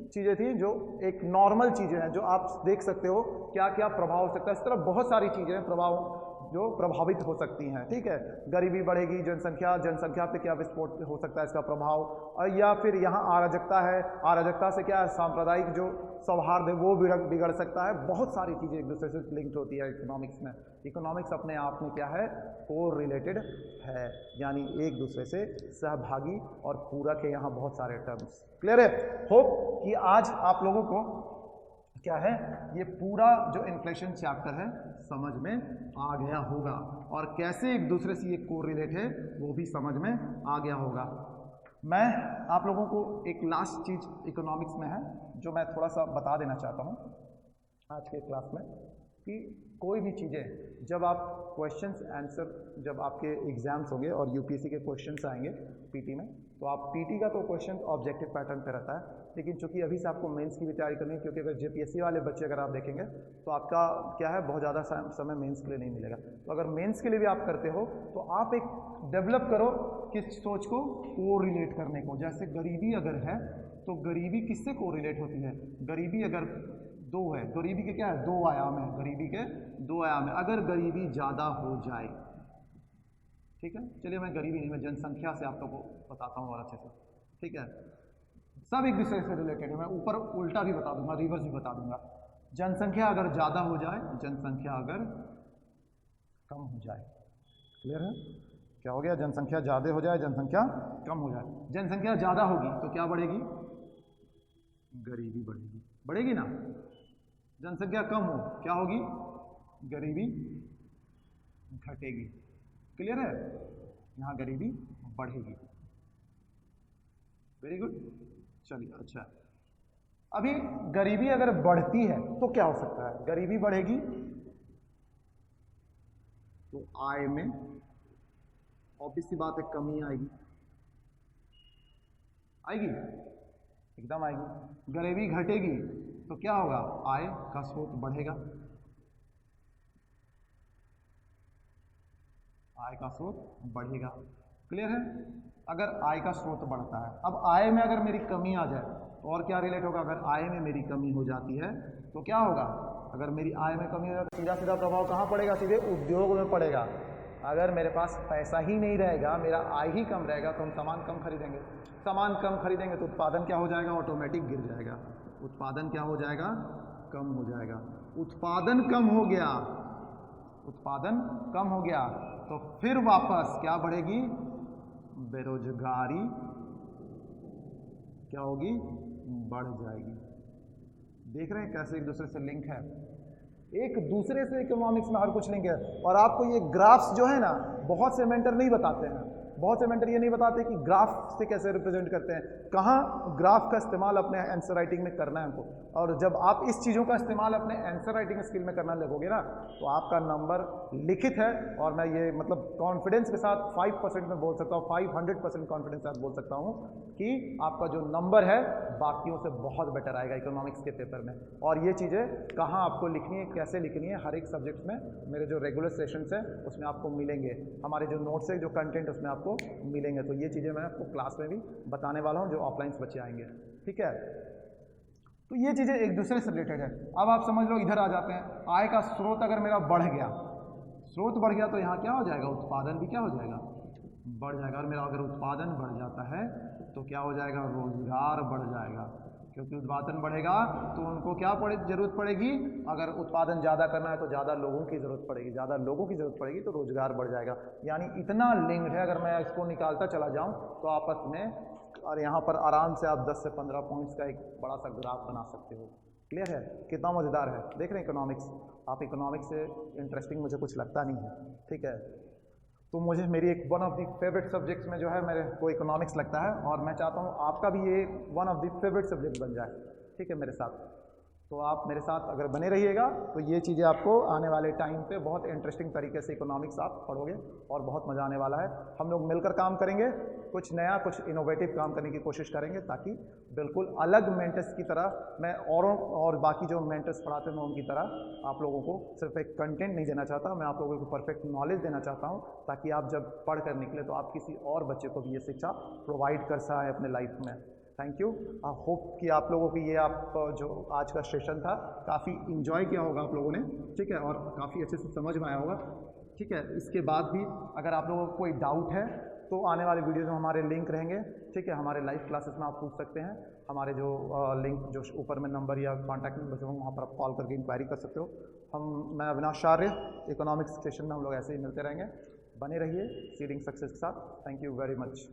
Speaker 1: चीज़ें थी जो एक नॉर्मल चीज़ें हैं जो आप देख सकते हो क्या क्या प्रभाव हो सकता है। इस तरह बहुत सारी चीज़ें हैं प्रभाव जो प्रभावित हो सकती हैं। ठीक है, गरीबी बढ़ेगी, जनसंख्या पे क्या विस्फोट हो सकता है इसका प्रभाव, और या फिर यहाँ अराजकता है, अराजकता से क्या है सांप्रदायिक जो सौहार्द है वो बिगड़ सकता है। बहुत सारी चीज़ें एक दूसरे से लिंक्ड होती है इकोनॉमिक्स में। इकोनॉमिक्स अपने आप में क्या है, कोर रिलेटेड है, यानी एक दूसरे से सहभागी और पूरक है। यहाँ बहुत सारे टर्म्स क्लियर है। होप कि आज आप लोगों को क्या है ये पूरा जो इन्फ्लेशन चैप्टर है समझ में आ गया होगा और कैसे एक दूसरे से ये कोरिलेट है वो भी समझ में आ गया होगा। मैं आप लोगों को एक लास्ट चीज़ इकोनॉमिक्स में है जो मैं थोड़ा सा बता देना चाहता हूँ आज के क्लास में, कि कोई भी चीज़ें जब आप क्वेश्चंस आंसर जब आपके एग्जाम्स होंगे और यूपीएससी के क्वेश्चंस आएंगे पीटी में, तो आप पीटी का तो क्वेश्चन ऑब्जेक्टिव पैटर्न पे रहता है, लेकिन चूंकि अभी से आपको मेंस की भी तैयारी करनी है, क्योंकि अगर जेपीएससी वाले बच्चे अगर आप देखेंगे तो आपका क्या है बहुत ज़्यादा समय मेंस के लिए नहीं मिलेगा। तो अगर मेंस के लिए भी आप करते हो तो आप एक डेवलप करो किस सोच को कोरिलेट करने को। जैसे गरीबी अगर है तो गरीबी किससे कोरिलेट होती है, गरीबी अगर दो है, गरीबी के क्या है दो आयाम है, गरीबी के दो आयाम है। अगर गरीबी ज़्यादा हो जाए, ठीक है, चलिए मैं गरीबी नहीं, मैं जनसंख्या से आप लोगों को बताता हूँ और अच्छे से। ठीक है, सब एक दूसरे से रिलेटेड है, मैं ऊपर उल्टा भी बता दूंगा, रिवर्स भी बता दूंगा। जनसंख्या अगर ज़्यादा हो जाए, जनसंख्या अगर कम हो जाए, क्लियर है क्या हो गया, जनसंख्या ज़्यादा हो जाए, जनसंख्या कम हो जाए। जनसंख्या ज़्यादा होगी तो क्या बढ़ेगी, गरीबी बढ़ेगी, बढ़ेगी ना। जनसंख्या कम हो क्या होगी, गरीबी घटेगी, क्लियर है, यहाँ गरीबी बढ़ेगी। वेरी गुड, चलिए अच्छा, अभी गरीबी अगर बढ़ती है तो क्या हो सकता है, गरीबी बढ़ेगी तो आय में ऑब्वियस सी बात है कमी आएगी, आएगी एकदम आएगी। गरीबी घटेगी तो क्या होगा, आय का स्रोत बढ़ेगा, आय का स्रोत बढ़ेगा, क्लियर है। अगर आय का स्रोत बढ़ता है, अब आय में अगर मेरी कमी आ जाए तो और क्या रिलेट होगा, अगर आय में मेरी कमी हो जाती है तो क्या होगा, अगर मेरी आय में कमी हो जाए तो सीधा सीधा प्रभाव कहाँ पड़ेगा, सीधे उद्योग में पड़ेगा। अगर मेरे पास पैसा ही नहीं रहेगा, मेरा आय ही कम रहेगा तो हम सामान कम खरीदेंगे, सामान कम खरीदेंगे तो उत्पादन क्या हो जाएगा, ऑटोमेटिक गिर जाएगा, उत्पादन क्या हो जाएगा, कम हो जाएगा। उत्पादन कम हो गया, उत्पादन कम हो गया तो फिर वापस क्या बढ़ेगी, बेरोजगारी क्या होगी, बढ़ जाएगी। देख रहे हैं कैसे एक दूसरे से लिंक है, एक दूसरे से इकोनॉमिक्स में हर कुछ लिंक है। और आपको ये ग्राफ्स जो है ना बहुत से मेंटर नहीं बताते हैं, बहुत से मेंटर ये नहीं बताते कि ग्राफ से कैसे रिप्रेजेंट करते हैं, कहाँ ग्राफ का इस्तेमाल अपने आंसर राइटिंग में करना है हमको। और जब आप इस चीज़ों का इस्तेमाल अपने आंसर राइटिंग स्किल में करना लगोगे ना, तो आपका नंबर लिखित है। और मैं ये मतलब कॉन्फिडेंस के साथ 5% में बोल सकता हूँ, 500% कॉन्फिडेंस के साथ बोल सकता हूँ कि आपका जो नंबर है बाकियों से बहुत बेटर आएगा इकोनॉमिक्स के पेपर में। और ये चीज़ें कहाँ आपको लिखनी है, कैसे लिखनी है, हर एक सब्जेक्ट में मेरे जो रेगुलर सेशंस हैं उसमें आपको मिलेंगे, हमारे जो नोट्स है, जो कंटेंट उसमें आपको मिलेंगे। तो ये चीज़ें मैं आपको क्लास में भी बताने वाला हूँ जो ऑफलाइन से बच्चे आएंगे, ठीक है। तो ये चीज़ें एक दूसरे से रिलेटेड है। अब आप समझ लो, इधर आ जाते हैं, आय का स्रोत अगर मेरा बढ़ गया, स्रोत बढ़ गया तो यहाँ क्या हो जाएगा, उत्पादन भी क्या हो जाएगा, बढ़ जाएगा। और मेरा अगर उत्पादन बढ़ जाता है तो क्या हो जाएगा, रोजगार बढ़ जाएगा, क्योंकि उत्पादन बढ़ेगा तो उनको क्या जरूरत पड़ेगी, अगर उत्पादन ज़्यादा करना है तो ज़्यादा लोगों की ज़रूरत पड़ेगी, ज़्यादा लोगों की ज़रूरत पड़ेगी तो रोजगार बढ़ जाएगा। यानी इतना लिंक्ड है, अगर मैं इसको निकालता चला जाऊँ तो आपस में, और यहाँ पर आराम से आप 10 से 15 पॉइंट्स का एक बड़ा सा ग्राफ बना सकते हो। क्लियर है, कितना मज़ेदार है, देख रहे हैं इकोनॉमिक्स। आप इकोनॉमिक्स से इंटरेस्टिंग मुझे कुछ लगता नहीं है, ठीक है। तो मुझे मेरी एक one of the favourite subjects में जो है मेरे को इकोनॉमिक्स लगता है, और मैं चाहता हूँ आपका भी ये one of the favourite subject बन जाए, ठीक है, मेरे साथ। तो आप मेरे साथ अगर बने रहिएगा तो ये चीज़ें आपको आने वाले टाइम पे बहुत इंटरेस्टिंग तरीके से इकोनॉमिक्स आप पढ़ोगे और बहुत मज़ा आने वाला है। हम लोग मिलकर काम करेंगे, कुछ नया, कुछ इनोवेटिव काम करने की कोशिश करेंगे, ताकि बिल्कुल अलग मेंटर्स की तरह मैं औरों और बाकी जो मेंटर्स पढ़ाते हैं मैं उनकी तरह आप लोगों को सिर्फ एक कंटेंट नहीं देना चाहता, मैं आप लोगों को परफेक्ट नॉलेज देना चाहता हूँ, ताकि आप जब पढ़ कर निकले तो आप किसी और बच्चे को भी ये शिक्षा प्रोवाइड कर सकें अपने लाइफ में। Thank you. आई होप कि आप लोगों को ये आप जो आज का सेशन था काफ़ी इन्जॉय किया होगा आप लोगों ने, ठीक है, और काफ़ी अच्छे से समझ में आया होगा, ठीक है। इसके बाद भी अगर आप लोगों को कोई डाउट है तो आने वाले वीडियोज़ में हमारे लिंक रहेंगे, ठीक है, हमारे लाइव क्लासेस में आप पूछ सकते हैं। हमारे जो लिंक जो ऊपर में नंबर या कॉन्टैक्ट नंबर जो वहाँ पर आप कॉल करके इंक्वायरी कर सकते हो। मैं अविनाश आर्य, इकोनॉमिक्स सेशन में हम लोग ऐसे ही मिलते रहेंगे। बने रहिए सीडिंग सक्सेस के साथ। Thank you very much.